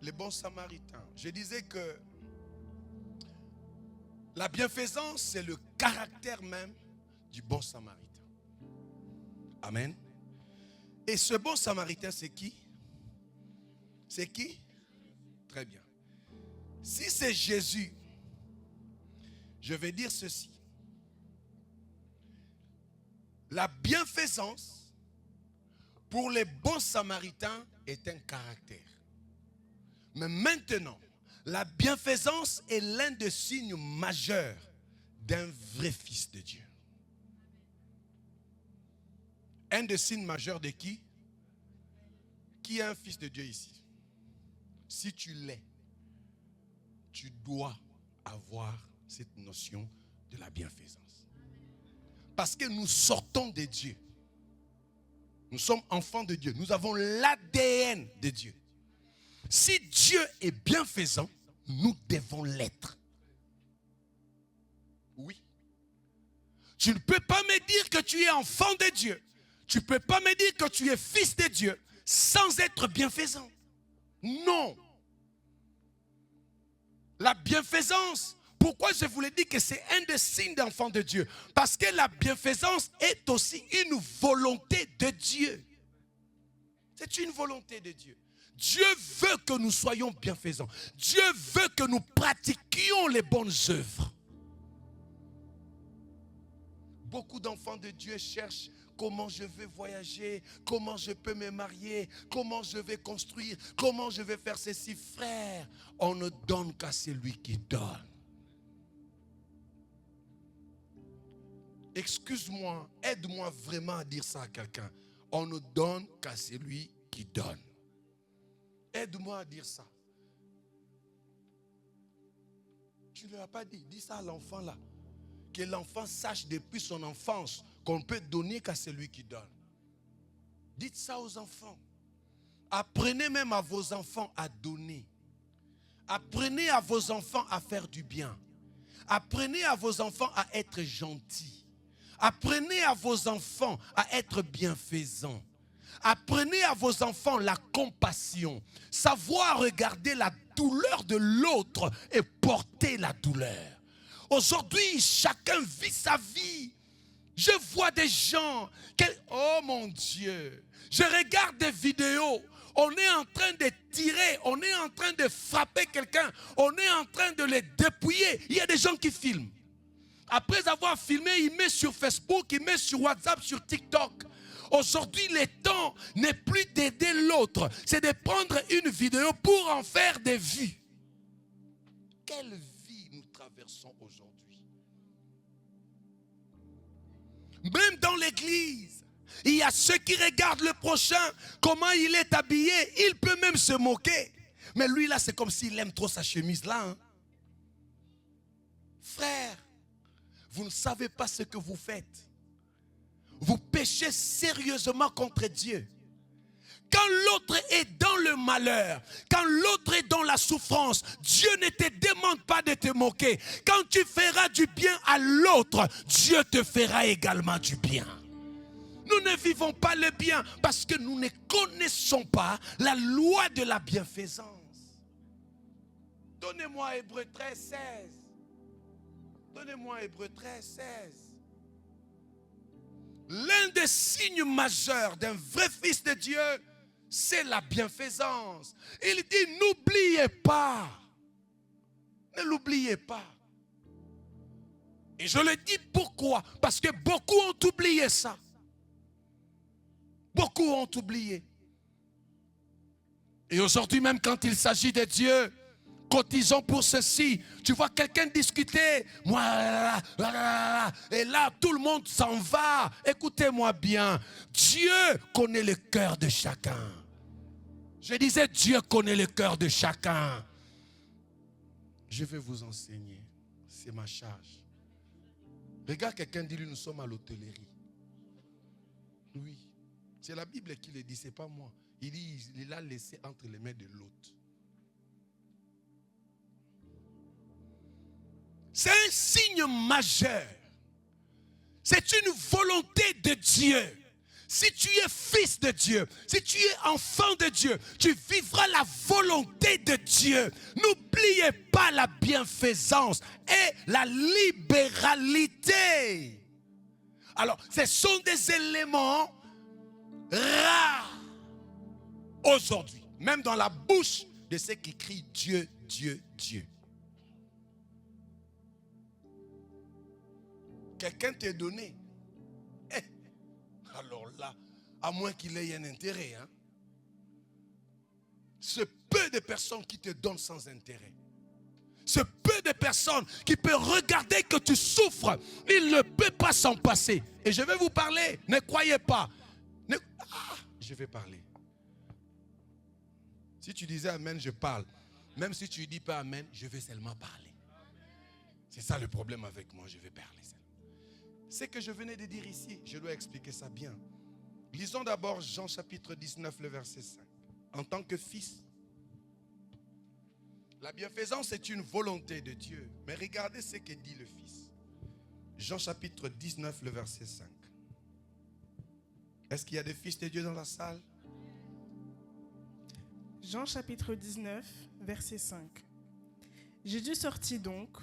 Les bons samaritains. Je disais que la bienfaisance, c'est le caractère même du bon samaritain. Amen. Et ce bon samaritain, c'est qui? C'est qui? Très bien. Si c'est Jésus, je vais dire ceci. La bienfaisance, pour les bons samaritains, est un caractère. Mais maintenant, la bienfaisance est l'un des signes majeurs d'un vrai fils de Dieu. Un des signes majeurs de qui? Qui est un fils de Dieu ici? Si tu l'es, tu dois avoir cette notion de la bienfaisance. Parce que nous sortons de Dieu. Nous sommes enfants de Dieu. Nous avons l'ADN de Dieu. Si Dieu est bienfaisant, nous devons l'être. Oui. Tu ne peux pas me dire que tu es enfant de Dieu. Tu ne peux pas me dire que tu es fils de Dieu sans être bienfaisant. Non. La bienfaisance, pourquoi je vous l'ai dit que c'est un des signes d'enfant de Dieu? Parce que la bienfaisance est aussi une volonté de Dieu. C'est une volonté de Dieu. Dieu veut que nous soyons bienfaisants. Dieu veut que nous pratiquions les bonnes œuvres. Beaucoup d'enfants de Dieu cherchent comment je vais voyager, comment je peux me marier, comment je vais construire, comment je vais faire ceci. Frère, on ne donne qu'à celui qui donne. Excuse-moi, aide-moi vraiment à dire ça à quelqu'un. On ne donne qu'à celui qui donne. Aide-moi à dire ça. Tu ne l'as pas dit. Dis ça à l'enfant là. Que l'enfant sache depuis son enfance qu'on ne peut donner qu'à celui qui donne. Dites ça aux enfants. Apprenez même à vos enfants à donner. Apprenez à vos enfants à faire du bien. Apprenez à vos enfants à être gentils. Apprenez à vos enfants à être bienfaisants. Apprenez à vos enfants la compassion. Savoir regarder la douleur de l'autre et porter la douleur. Aujourd'hui, chacun vit sa vie. Je vois des gens, oh mon Dieu, je regarde des vidéos, on est en train de tirer, on est en train de frapper quelqu'un, on est en train de les dépouiller. Il y a des gens qui filment. Après avoir filmé, ils mettent sur Facebook, ils mettent sur WhatsApp, sur TikTok. Aujourd'hui, le temps n'est plus d'aider l'autre, c'est de prendre une vidéo pour en faire des vues. Quelle vie nous traversons aujourd'hui? Même dans l'église, il y a ceux qui regardent le prochain, comment il est habillé, il peut même se moquer. Mais lui là, c'est comme s'il aime trop sa chemise là. Hein? Frère, vous ne savez pas ce que vous faites. Vous péchez sérieusement contre Dieu. Quand l'autre est dans le malheur, quand l'autre est dans la souffrance, Dieu ne te demande pas de te moquer. Quand tu feras du bien à l'autre, Dieu te fera également du bien. Nous ne vivons pas le bien parce que nous ne connaissons pas la loi de la bienfaisance. Donnez-moi Hébreux 13, 16. Donnez-moi Hébreux 13, 16. L'un des signes majeurs d'un vrai fils de Dieu, c'est la bienfaisance. Il dit, n'oubliez pas. Ne l'oubliez pas. Et je le dis pourquoi? Parce que beaucoup ont oublié ça. Beaucoup ont oublié. Et aujourd'hui même quand il s'agit de Dieu, cotisons pour ceci. Tu vois quelqu'un discuter, moi, et là tout le monde s'en va. Écoutez-moi bien, Dieu connaît le cœur de chacun. Je disais, Dieu connaît le cœur de chacun. Je vais vous enseigner, c'est ma charge. Regarde quelqu'un, dis-lui, nous sommes à l'hôtellerie. Oui, c'est la Bible qui le dit, c'est pas moi. Il dit, il l'a laissé entre les mains de l'hôte. C'est un signe majeur. C'est une volonté de Dieu. Si tu es fils de Dieu, si tu es enfant de Dieu, tu vivras la volonté de Dieu. N'oubliez pas la bienfaisance et la libéralité. Alors, ce sont des éléments rares aujourd'hui, même dans la bouche de ceux qui crient Dieu, Dieu, Dieu. Quelqu'un t'est donné. Alors là, à moins qu'il ait un intérêt. Hein? Ce peu de personnes qui te donnent sans intérêt. Ce peu de personnes qui peuvent regarder que tu souffres. Il ne peut pas s'en passer. Et je vais vous parler. Ne croyez pas. Je vais parler. Si tu disais Amen, je parle. Même si tu ne dis pas Amen, je vais seulement parler. C'est ça le problème avec moi. Je vais parler. Ce que je venais de dire ici, je dois expliquer ça bien. Lisons d'abord Jean chapitre 19, le verset 5. En tant que fils, la bienfaisance est une volonté de Dieu. Mais regardez ce que dit le Fils. Jean chapitre 19, le verset 5. Est-ce qu'il y a des fils de Dieu dans la salle? Jean chapitre 19, verset 5. Jésus sortit donc,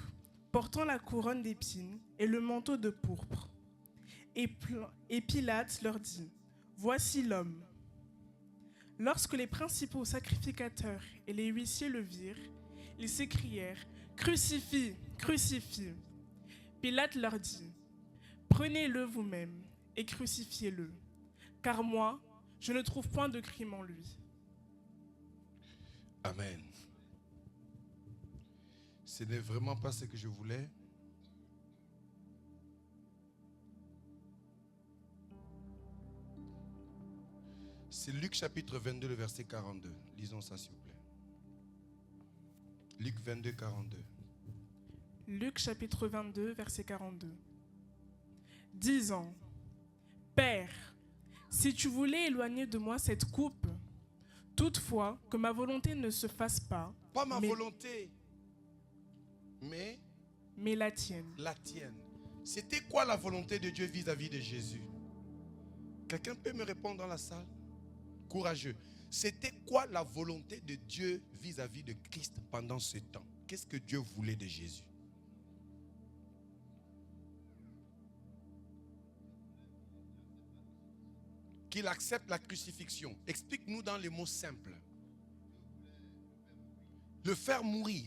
portant la couronne d'épines et le manteau de pourpre. Et Pilate leur dit, « Voici l'homme. » Lorsque les principaux sacrificateurs et les huissiers le virent, ils s'écrièrent, « Crucifie, crucifie !» Pilate leur dit, « Prenez-le vous-même et crucifiez-le, car moi, je ne trouve point de crime en lui. » Amen. Ce n'est vraiment pas ce que je voulais. C'est Luc chapitre 22, le verset 42. Lisons ça s'il vous plaît. Luc 22, 42. Luc chapitre 22, verset 42. Disant, « Père, si tu voulais éloigner de moi cette coupe, toutefois que ma volonté ne se fasse pas. » Pas ma volonté, mais la tienne. La tienne. C'était quoi la volonté de Dieu vis-à-vis de Jésus? Quelqu'un peut me répondre dans la salle? Courageux. C'était quoi la volonté de Dieu vis-à-vis de Christ pendant ce temps? Qu'est-ce que Dieu voulait de Jésus? Qu'il accepte la crucifixion. Explique-nous dans les mots simples. Le faire mourir.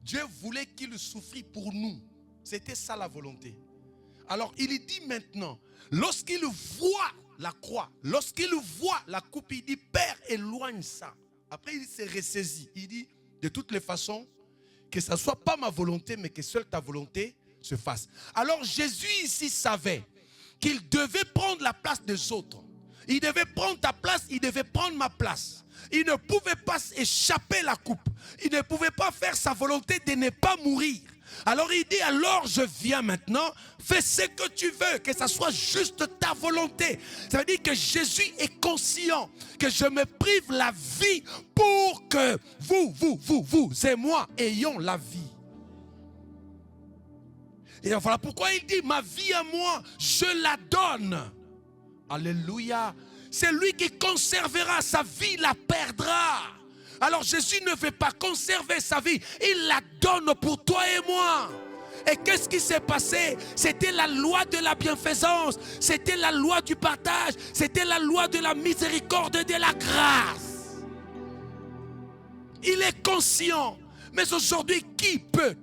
Dieu voulait qu'il souffrit pour nous. C'était ça la volonté. Alors il dit maintenant, lorsqu'il voit la croix, lorsqu'il voit la coupe, il dit, Père, éloigne ça. Après il s'est ressaisi. Il dit, de toutes les façons, que ce ne soit pas ma volonté, mais que seule ta volonté se fasse. Alors Jésus ici savait qu'il devait prendre la place des autres. Il devait prendre ta place, il devait prendre ma place. Il ne pouvait pas échapper la coupe. Il ne pouvait pas faire sa volonté de ne pas mourir. Alors il dit, alors je viens maintenant, fais ce que tu veux, que ça soit juste ta volonté. Ça veut dire que Jésus est conscient que je me prive la vie pour que vous et moi ayons la vie. Et voilà pourquoi il dit, ma vie à moi, je la donne. Alléluia. C'est lui qui conservera sa vie, la perdra. Alors Jésus ne veut pas conserver sa vie. Il la donne pour toi et moi. Et qu'est-ce qui s'est passé? C'était la loi de la bienfaisance. C'était la loi du partage. C'était la loi de la miséricorde et de la grâce. Il est conscient. Mais aujourd'hui, qui peut?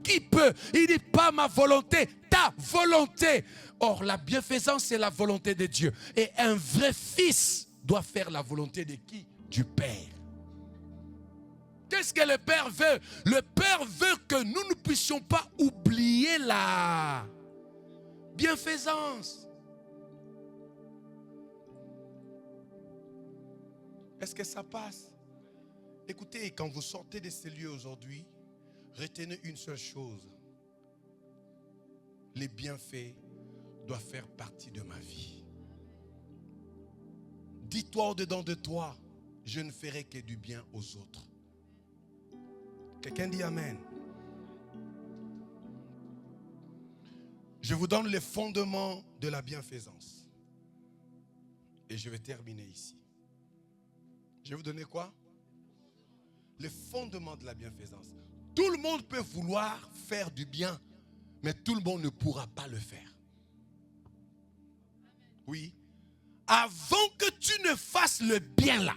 Il dit pas ma volonté, ta volonté. Or, la bienfaisance, c'est la volonté de Dieu. Et un vrai fils doit faire la volonté de qui? Du Père. Qu'est-ce que le Père veut? Le Père veut que nous ne puissions pas oublier la bienfaisance. Est-ce que ça passe? Écoutez, quand vous sortez de ces lieux aujourd'hui, retenez une seule chose. Les bienfaits doivent faire partie de ma vie. Dis-toi au-dedans de toi, je ne ferai que du bien aux autres. Quelqu'un dit Amen. Je vous donne les fondements de la bienfaisance. Et je vais terminer ici. Je vais vous donner quoi? Les fondements de la bienfaisance. Tout le monde peut vouloir faire du bien, mais tout le monde ne pourra pas le faire. Oui. Avant que tu ne fasses le bien là,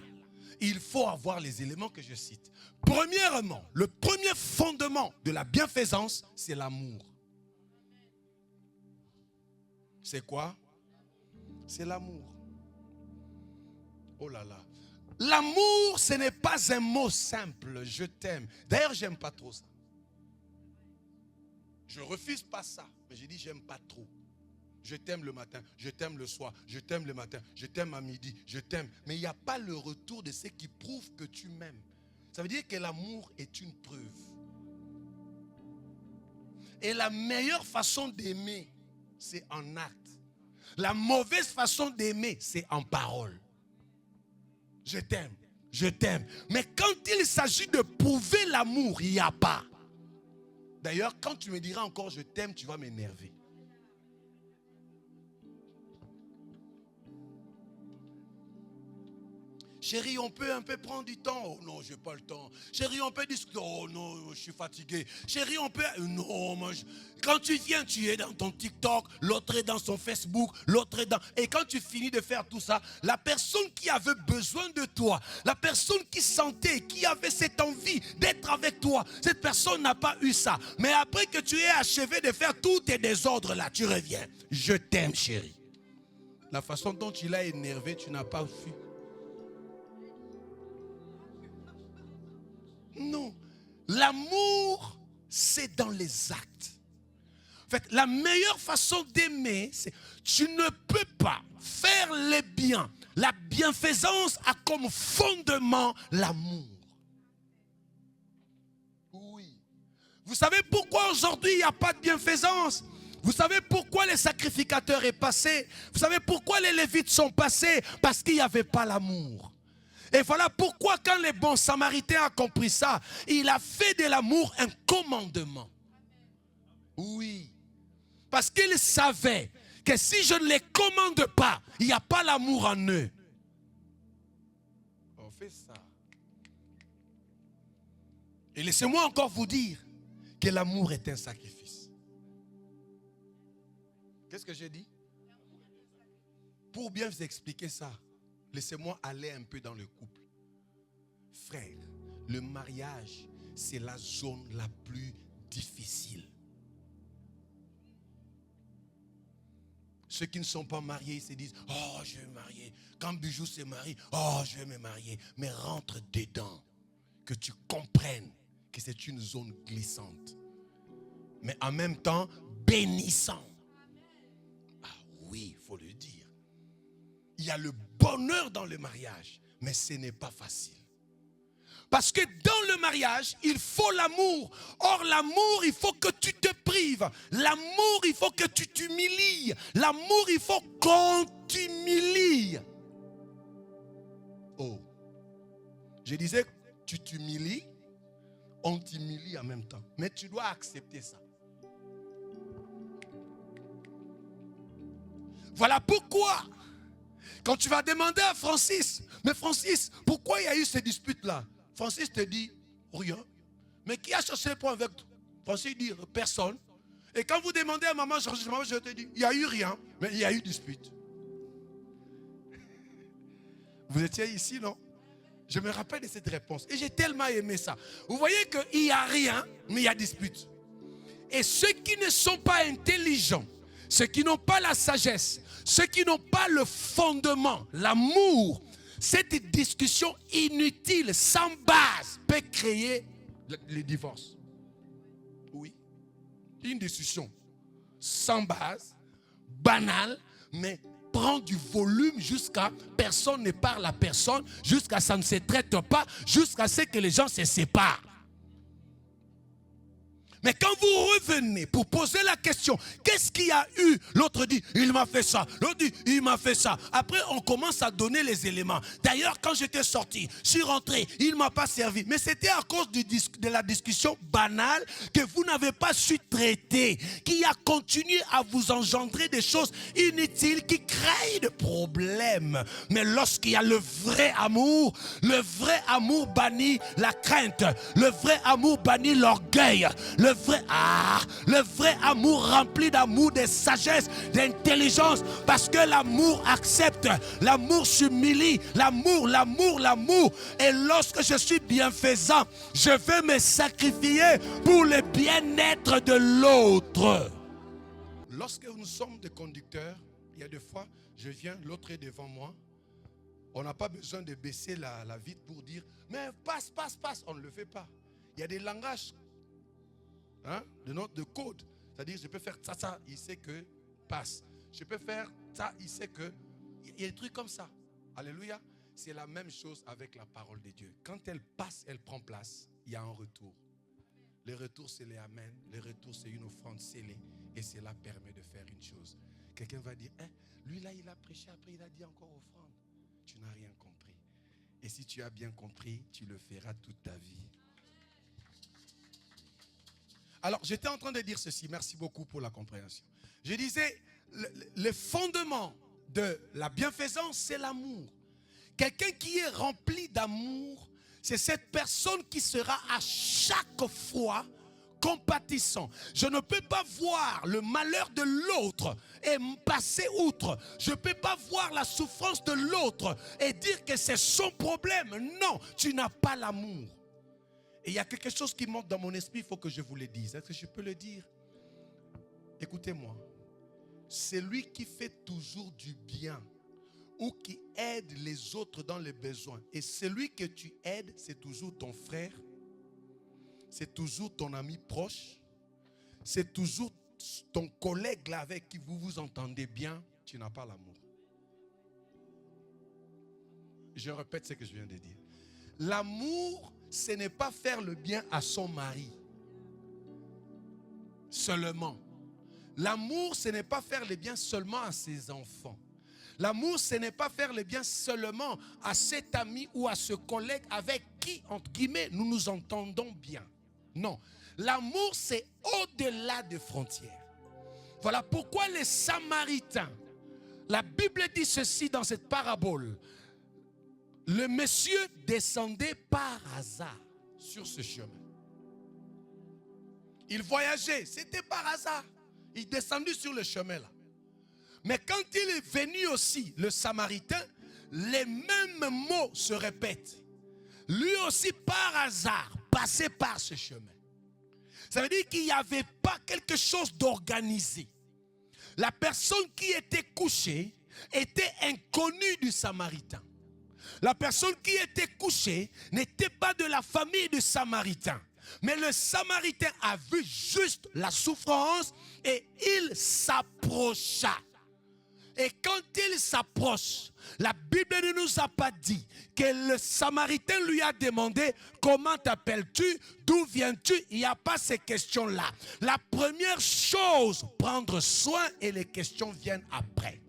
il faut avoir les éléments que je cite. Premièrement, le premier fondement de la bienfaisance, c'est l'amour. C'est quoi? C'est l'amour. Oh là là. L'amour, ce n'est pas un mot simple, je t'aime. D'ailleurs, j'aime pas trop ça. Je refuse pas ça, mais je dis j'aime pas trop. Je t'aime le matin, je t'aime le soir, je t'aime le matin, je t'aime à midi, je t'aime. Mais il n'y a pas le retour de ce qui prouve que tu m'aimes. Ça veut dire que l'amour est une preuve. Et la meilleure façon d'aimer, c'est en acte. La mauvaise façon d'aimer, c'est en parole. Je t'aime, je t'aime. Mais quand il s'agit de prouver l'amour, il n'y a pas. D'ailleurs, quand tu me diras encore je t'aime, tu vas m'énerver. Chérie, on peut un peu prendre du temps. Oh non, je n'ai pas le temps. Chérie, on peut discuter. Oh non, je suis fatigué. Chérie, on peut... Non, moi, quand tu viens, tu es dans ton TikTok, l'autre est dans son Facebook, l'autre est dans... Et quand tu finis de faire tout ça, la personne qui avait besoin de toi, la personne qui sentait, qui avait cette envie d'être avec toi, cette personne n'a pas eu ça. Mais après que tu aies achevé de faire tous tes désordres là, tu reviens. Je t'aime, chérie. La façon dont tu l'as énervé, tu n'as pas fui. Non, l'amour, c'est dans les actes. En fait, la meilleure façon d'aimer, c'est tu ne peux pas faire les biens. La bienfaisance a comme fondement l'amour. Oui. Vous savez pourquoi aujourd'hui il n'y a pas de bienfaisance? Vous savez pourquoi les sacrificateurs est passé? Vous savez pourquoi les Lévites sont passés? Parce qu'il n'y avait pas l'amour. Et voilà pourquoi quand le bon Samaritain a compris ça, il a fait de l'amour un commandement. Oui. Parce qu'il savait que si je ne les commande pas, il n'y a pas l'amour en eux. On fait ça. Et laissez-moi encore vous dire que l'amour est un sacrifice. Qu'est-ce que j'ai dit? Pour bien vous expliquer ça, laissez-moi aller un peu dans le couple. Frère, le mariage, c'est la zone la plus difficile. Ceux qui ne sont pas mariés, ils se disent, oh, je vais me marier. Quand Bijou se marie, oh, je vais me marier. Mais rentre dedans, que tu comprennes que c'est une zone glissante. Mais en même temps, bénissant. Ah oui, il faut le dire. Il y a le bonheur dans le mariage, mais ce n'est pas facile. Parce que dans le mariage, il faut l'amour. Or, l'amour, il faut que tu te prives. L'amour, il faut que tu t'humilies. L'amour, il faut qu'on t'humilie. Oh. Je disais, tu t'humilies, on t'humilie en même temps. Mais tu dois accepter ça. Voilà pourquoi... Quand tu vas demander à Francis, mais Francis, pourquoi il y a eu ces disputes-là? Francis te dit rien. Mais qui a cherché le point avec toi? Francis dit personne. Et quand vous demandez à maman, je te dis, il n'y a eu rien, mais il y a eu dispute. Vous étiez ici, non? Je me rappelle de cette réponse. Et j'ai tellement aimé ça. Vous voyez qu'il n'y a rien, mais il y a dispute. Et ceux qui ne sont pas intelligents, ceux qui n'ont pas la sagesse, ceux qui n'ont pas le fondement, l'amour, cette discussion inutile, sans base, peut créer le divorce. Oui. Une discussion sans base, banale, mais prend du volume jusqu'à personne ne parle à personne, jusqu'à ça ne se traite pas, jusqu'à ce que les gens se séparent. Mais quand vous revenez pour poser la question, qu'est-ce qu'il y a eu? L'autre dit, il m'a fait ça. L'autre dit, il m'a fait ça. Après, on commence à donner les éléments. D'ailleurs, quand j'étais sorti, je suis rentré, il ne m'a pas servi. Mais c'était à cause de la discussion banale que vous n'avez pas su traiter, qui a continué à vous engendrer des choses inutiles qui créent des problèmes. Mais lorsqu'il y a le vrai amour bannit la crainte. Le vrai amour bannit l'orgueil. Le vrai amour rempli d'amour, de sagesse, d'intelligence. Parce que l'amour accepte, l'amour s'humilie, l'amour. Et lorsque je suis bienfaisant, je veux me sacrifier pour le bien-être de l'autre. Lorsque nous sommes des conducteurs, il y a des fois, je viens, l'autre est devant moi. On n'a pas besoin de baisser la vitre pour dire, mais passe. On ne le fait pas. Il y a des langages. De code. C'est-à-dire, je peux faire ça, il sait que passe. Je peux faire ça, il sait que. Il y a des trucs comme ça. Alléluia. C'est la même chose avec la parole de Dieu. Quand elle passe, elle prend place, il y a un retour. Le retour, c'est les amen. Le retour, c'est une offrande scellée. Et cela permet de faire une chose. Quelqu'un va dire, lui là, il a prêché, après il a dit encore offrande. Tu n'as rien compris. Et si tu as bien compris, tu le feras toute ta vie. Alors, j'étais en train de dire ceci. Merci beaucoup pour la compréhension. Je disais, le fondement de la bienfaisance, c'est l'amour. Quelqu'un qui est rempli d'amour, c'est cette personne qui sera à chaque fois compatissant. Je ne peux pas voir le malheur de l'autre et passer outre. Je ne peux pas voir la souffrance de l'autre et dire que c'est son problème. Non, tu n'as pas l'amour. Et il y a quelque chose qui monte dans mon esprit, il faut que je vous le dise. Est-ce que je peux le dire? Écoutez-moi. C'est lui qui fait toujours du bien ou qui aide les autres dans les besoins. Et celui que tu aides, c'est toujours ton frère, c'est toujours ton ami proche, c'est toujours ton collègue là avec qui vous vous entendez bien. Tu n'as pas l'amour. Je répète ce que je viens de dire. L'amour, ce n'est pas faire le bien à son mari seulement. L'amour, ce n'est pas faire le bien seulement à ses enfants. L'amour, ce n'est pas faire le bien seulement à cet ami ou à ce collègue avec qui, entre guillemets, nous nous entendons bien. Non. L'amour, c'est au-delà des frontières. Voilà pourquoi les Samaritains, la Bible dit ceci dans cette parabole. Le monsieur descendait par hasard sur ce chemin. Il voyageait, c'était par hasard. Il descendit sur le chemin là. Mais quand il est venu aussi, le Samaritain, les mêmes mots se répètent. Lui aussi par hasard passait par ce chemin. Ça veut dire qu'il n'y avait pas quelque chose d'organisé. La personne qui était couchée était inconnue du Samaritain. La personne qui était couchée n'était pas de la famille du Samaritain. Mais le Samaritain a vu juste la souffrance et il s'approcha. Et quand il s'approche, la Bible ne nous a pas dit que le Samaritain lui a demandé comment t'appelles-tu, d'où viens-tu. Il n'y a pas ces questions-là. La première chose, prendre soin et les questions viennent après.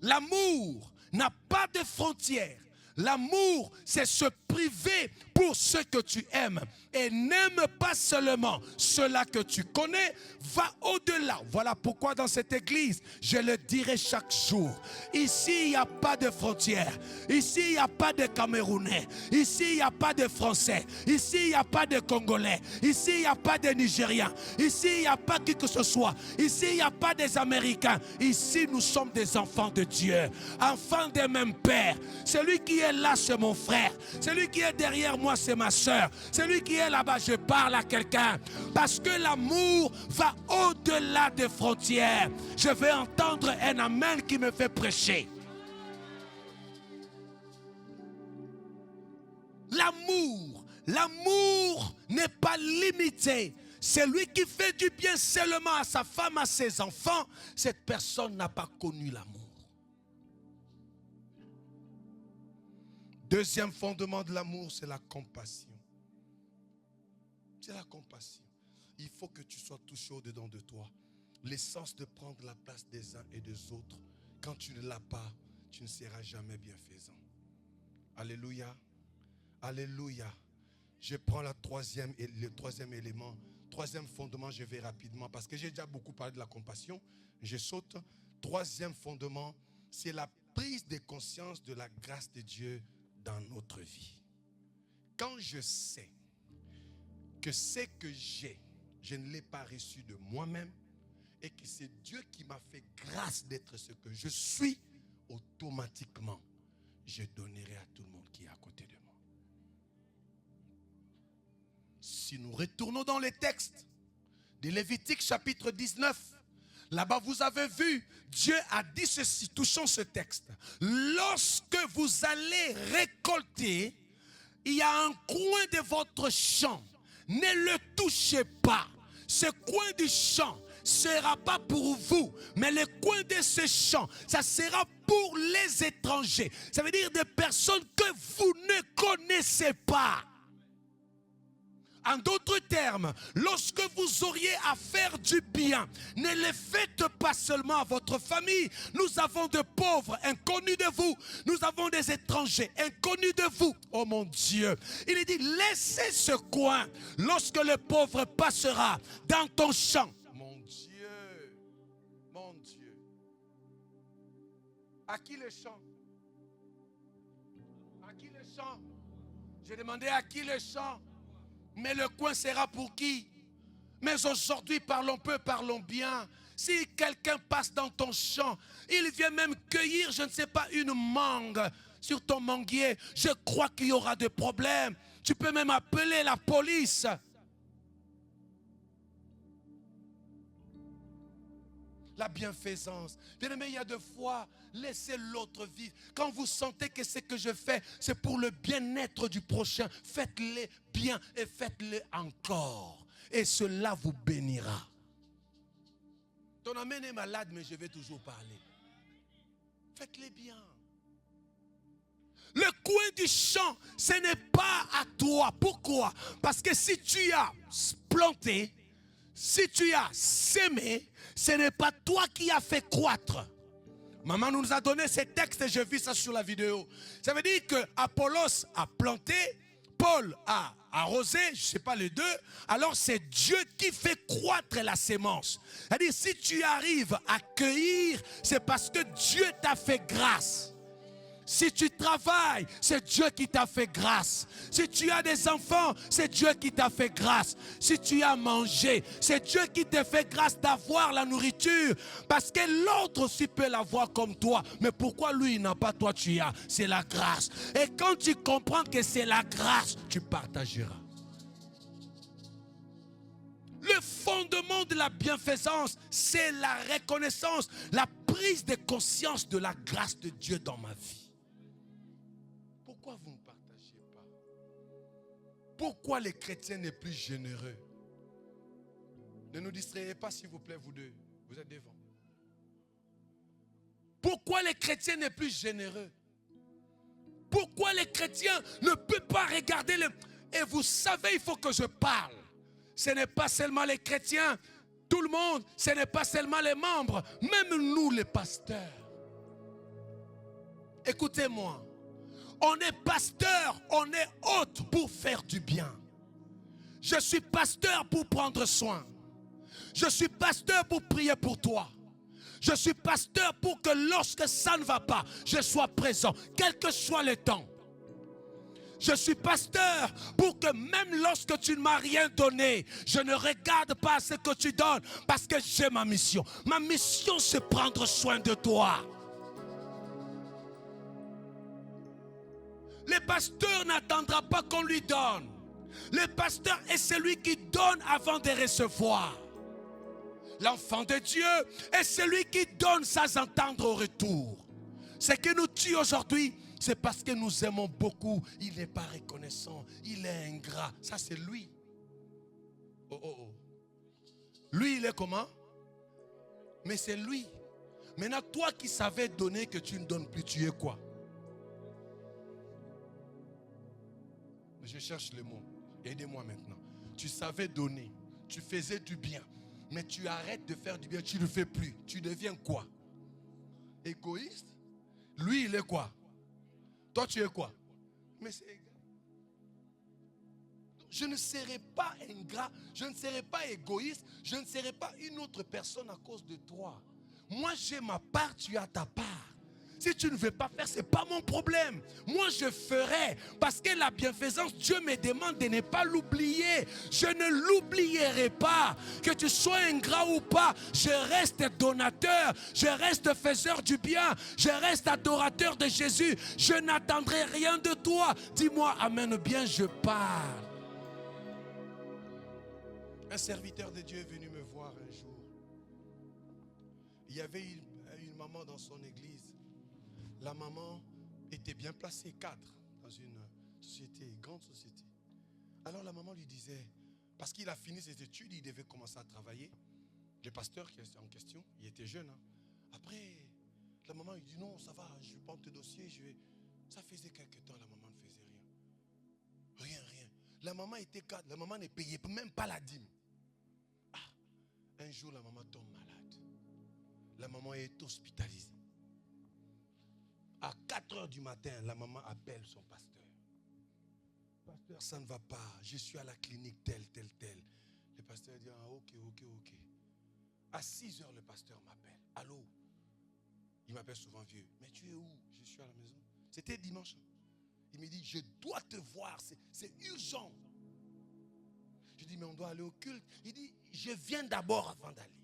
L'amour n'a pas de frontières. L'amour, c'est se privé pour ceux que tu aimes. Et n'aime pas seulement ceux-là que tu connais, va au-delà. Voilà pourquoi dans cette église, je le dirai chaque jour. Ici, il n'y a pas de frontières. Ici, il n'y a pas de Camerounais. Ici, il n'y a pas de Français. Ici, il n'y a pas de Congolais. Ici, il n'y a pas de Nigériens. Ici, il n'y a pas qui que ce soit. Ici, il n'y a pas des Américains. Ici, nous sommes des enfants de Dieu. Enfants des mêmes pères. Celui qui est là, c'est mon frère. Celui qui est derrière moi, c'est ma soeur. Celui qui est là-bas, je parle à quelqu'un. Parce que l'amour va au-delà des frontières. Je vais entendre un amen qui me fait prêcher. L'amour n'est pas limité. Celui qui fait du bien seulement à sa femme, à ses enfants, cette personne n'a pas connu l'amour. Deuxième fondement de l'amour, c'est la compassion. C'est la compassion. Il faut que tu sois touché au-dedans de toi. L'essence de prendre la place des uns et des autres. Quand tu ne l'as pas, tu ne seras jamais bienfaisant. Alléluia. Alléluia. Je prends le troisième élément. Troisième fondement, je vais rapidement parce que j'ai déjà beaucoup parlé de la compassion. Je saute. Troisième fondement, c'est la prise de conscience de la grâce de Dieu dans notre vie. Quand je sais que ce que j'ai, je ne l'ai pas reçu de moi-même et que c'est Dieu qui m'a fait grâce d'être ce que je suis, automatiquement, je donnerai à tout le monde qui est à côté de moi. Si nous retournons dans les textes de Lévitique chapitre 19, là-bas vous avez vu, Dieu a dit ceci, touchons ce texte. Lorsque vous allez récolter, il y a un coin de votre champ, ne le touchez pas. Ce coin du champ ne sera pas pour vous, mais le coin de ce champ, ça sera pour les étrangers. Ça veut dire des personnes que vous ne connaissez pas. En d'autres termes, lorsque vous auriez à faire du bien, ne le faites pas seulement à votre famille. Nous avons des pauvres inconnus de vous. Nous avons des étrangers inconnus de vous. Oh mon Dieu. Il dit, laissez ce coin lorsque le pauvre passera dans ton champ. Mon Dieu. Mon Dieu. À qui le champ? À qui le champ? J'ai demandé à qui le champ? Mais le coin sera pour qui? Mais aujourd'hui, parlons peu, parlons bien. Si quelqu'un passe dans ton champ, il vient même cueillir, je ne sais pas, une mangue sur ton manguier, je crois qu'il y aura des problèmes. Tu peux même appeler la police. La bienfaisance. Bien aimé, il y a des fois, laissez l'autre vivre. Quand vous sentez que ce que je fais, c'est pour le bien-être du prochain, faites-le bien et faites-le encore. Et cela vous bénira. Ton amen est malade, mais je vais toujours parler. Faites-le bien. Le coin du champ, ce n'est pas à toi. Pourquoi? Parce que si tu as planté, si tu as sémé, ce n'est pas toi qui as fait croître. Maman nous a donné ces textes et je vis ça sur la vidéo. Ça veut dire que Apollos a planté, Paul a arrosé, je ne sais pas les deux. Alors c'est Dieu qui fait croître la sémence. C'est-à-dire si tu arrives à cueillir, c'est parce que Dieu t'a fait grâce. Si tu travailles, c'est Dieu qui t'a fait grâce. Si tu as des enfants, c'est Dieu qui t'a fait grâce. Si tu as mangé, c'est Dieu qui t'a fait grâce d'avoir la nourriture. Parce que l'autre aussi peut l'avoir comme toi. Mais pourquoi lui il n'a pas, toi tu as? C'est la grâce. Et quand tu comprends que c'est la grâce, tu partageras. Le fondement de la bienfaisance, c'est la reconnaissance, la prise de conscience de la grâce de Dieu dans ma vie. Pourquoi vous ne partagez pas? Pourquoi les chrétiens n'est plus généreux? Ne nous distrayez pas s'il vous plaît, vous deux. Vous êtes devant. Pourquoi les chrétiens n'est plus généreux? Pourquoi les chrétiens ne peuvent pas regarder le... Et vous savez, il faut que je parle. Ce n'est pas seulement les chrétiens, tout le monde, ce n'est pas seulement les membres, même nous les pasteurs. Écoutez-moi. On est pasteur, on est hôte pour faire du bien. Je suis pasteur pour prendre soin. Je suis pasteur pour prier pour toi. Je suis pasteur pour que lorsque ça ne va pas, je sois présent, quel que soit le temps. Je suis pasteur pour que même lorsque tu ne m'as rien donné, je ne regarde pas ce que tu donnes parce que j'ai ma mission. Ma mission, c'est prendre soin de toi. Le pasteur n'attendra pas qu'on lui donne. Le pasteur est celui qui donne avant de recevoir. L'enfant de Dieu est celui qui donne sans attendre au retour. Ce qui nous tue aujourd'hui, c'est parce que nous aimons beaucoup. Il n'est pas reconnaissant, il est ingrat. Ça, c'est lui. Oh. Lui, il est comment? Mais c'est lui. Maintenant, toi qui savais donner que tu ne donnes plus, tu es quoi? Je cherche le mot. Aidez-moi maintenant. Tu savais donner, tu faisais du bien, mais tu arrêtes de faire du bien, tu ne le fais plus. Tu deviens quoi? Égoïste? Lui, il est quoi? Toi, tu es quoi? Mais c'est égal. Je ne serai pas ingrat, je ne serai pas égoïste, je ne serai pas une autre personne à cause de toi. Moi, j'ai ma part, tu as ta part. Si tu ne veux pas faire, ce n'est pas mon problème. Moi, je ferai. Parce que la bienfaisance, Dieu me demande de ne pas l'oublier. Je ne l'oublierai pas. Que tu sois ingrat ou pas, je reste donateur. Je reste faiseur du bien. Je reste adorateur de Jésus. Je n'attendrai rien de toi. Dis-moi, amen, bien, je parle. Un serviteur de Dieu est venu me voir un jour. Il y avait une maman dans son église. La maman était bien placée, cadre, dans une société, grande société. Alors la maman lui disait, parce qu'il a fini ses études, il devait commencer à travailler. Le pasteur qui est en question, il était jeune. Après, la maman lui dit, non, ça va, je vais prendre tes dossiers, Ça faisait quelque temps, la maman ne faisait rien. Rien. La maman était cadre, la maman ne payait même pas la dîme. Un jour, la maman tombe malade. La maman est hospitalisée. À 4 heures du matin, la maman appelle son pasteur. Pasteur, ça ne va pas. Je suis à la clinique telle. Le pasteur dit, ok. À 6 heures, le pasteur m'appelle. Allô? Il m'appelle souvent vieux. Mais tu es où? Je suis à la maison. C'était dimanche. Il me dit, je dois te voir. C'est urgent. Je dis, mais on doit aller au culte. Il dit, je viens d'abord avant d'aller.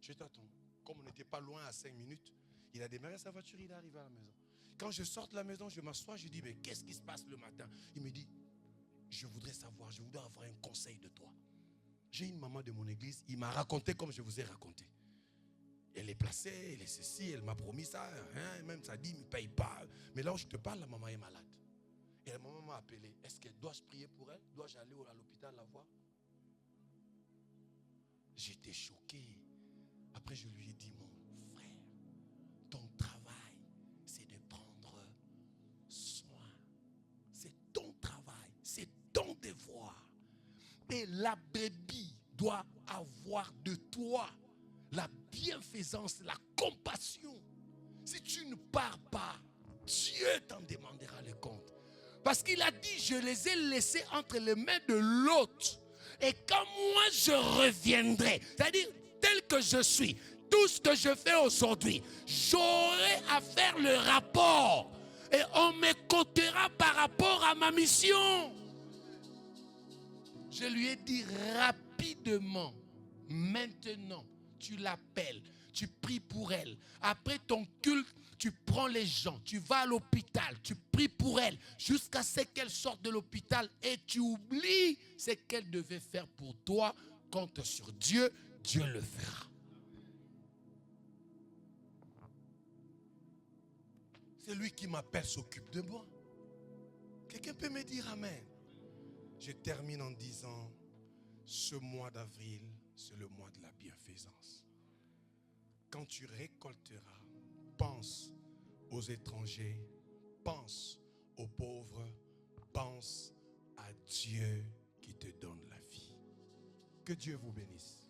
Je t'attends. Comme on n'était pas loin à 5 minutes, il a démarré sa voiture, il est arrivé à la maison. Quand je sors de la maison, je m'assois, je dis, mais qu'est-ce qui se passe le matin? Il me dit, je voudrais savoir, je voudrais avoir un conseil de toi. J'ai une maman de mon église, il m'a raconté comme je vous ai raconté. Elle est placée, elle est ceci, elle m'a promis ça, même ça dit, il ne me paye pas. Mais là où je te parle, la maman est malade. Et la maman m'a appelé. Est-ce que dois-je prier pour elle? Dois-je aller à l'hôpital la voir? J'étais choqué. Après, je lui ai dit, mon frère, ton travail, c'est de prendre soin. C'est ton travail, c'est ton devoir. Et la brebis doit avoir de toi la bienfaisance, la compassion. Si tu ne pars pas, Dieu t'en demandera le compte. Parce qu'il a dit, je les ai laissés entre les mains de l'autre. Et quand moi je reviendrai, c'est-à-dire tel que je suis, tout ce que je fais aujourd'hui, j'aurai à faire le rapport. Et on me comptera par rapport à ma mission. Je lui ai dit rapidement, maintenant, tu l'appelles, tu pries pour elle. Après ton culte, tu prends les gens, tu vas à l'hôpital, tu pries pour elle jusqu'à ce qu'elle sorte de l'hôpital et tu oublies ce qu'elle devait faire pour toi. Compte sur Dieu, Dieu le fera. C'est lui qui m'appelle, s'occupe de moi. Quelqu'un peut me dire amen? Je termine en disant, ce mois d'avril, c'est le mois de la bienfaisance. Quand tu récolteras, pense aux étrangers, pense aux pauvres, pense à Dieu qui te donne la vie. Que Dieu vous bénisse.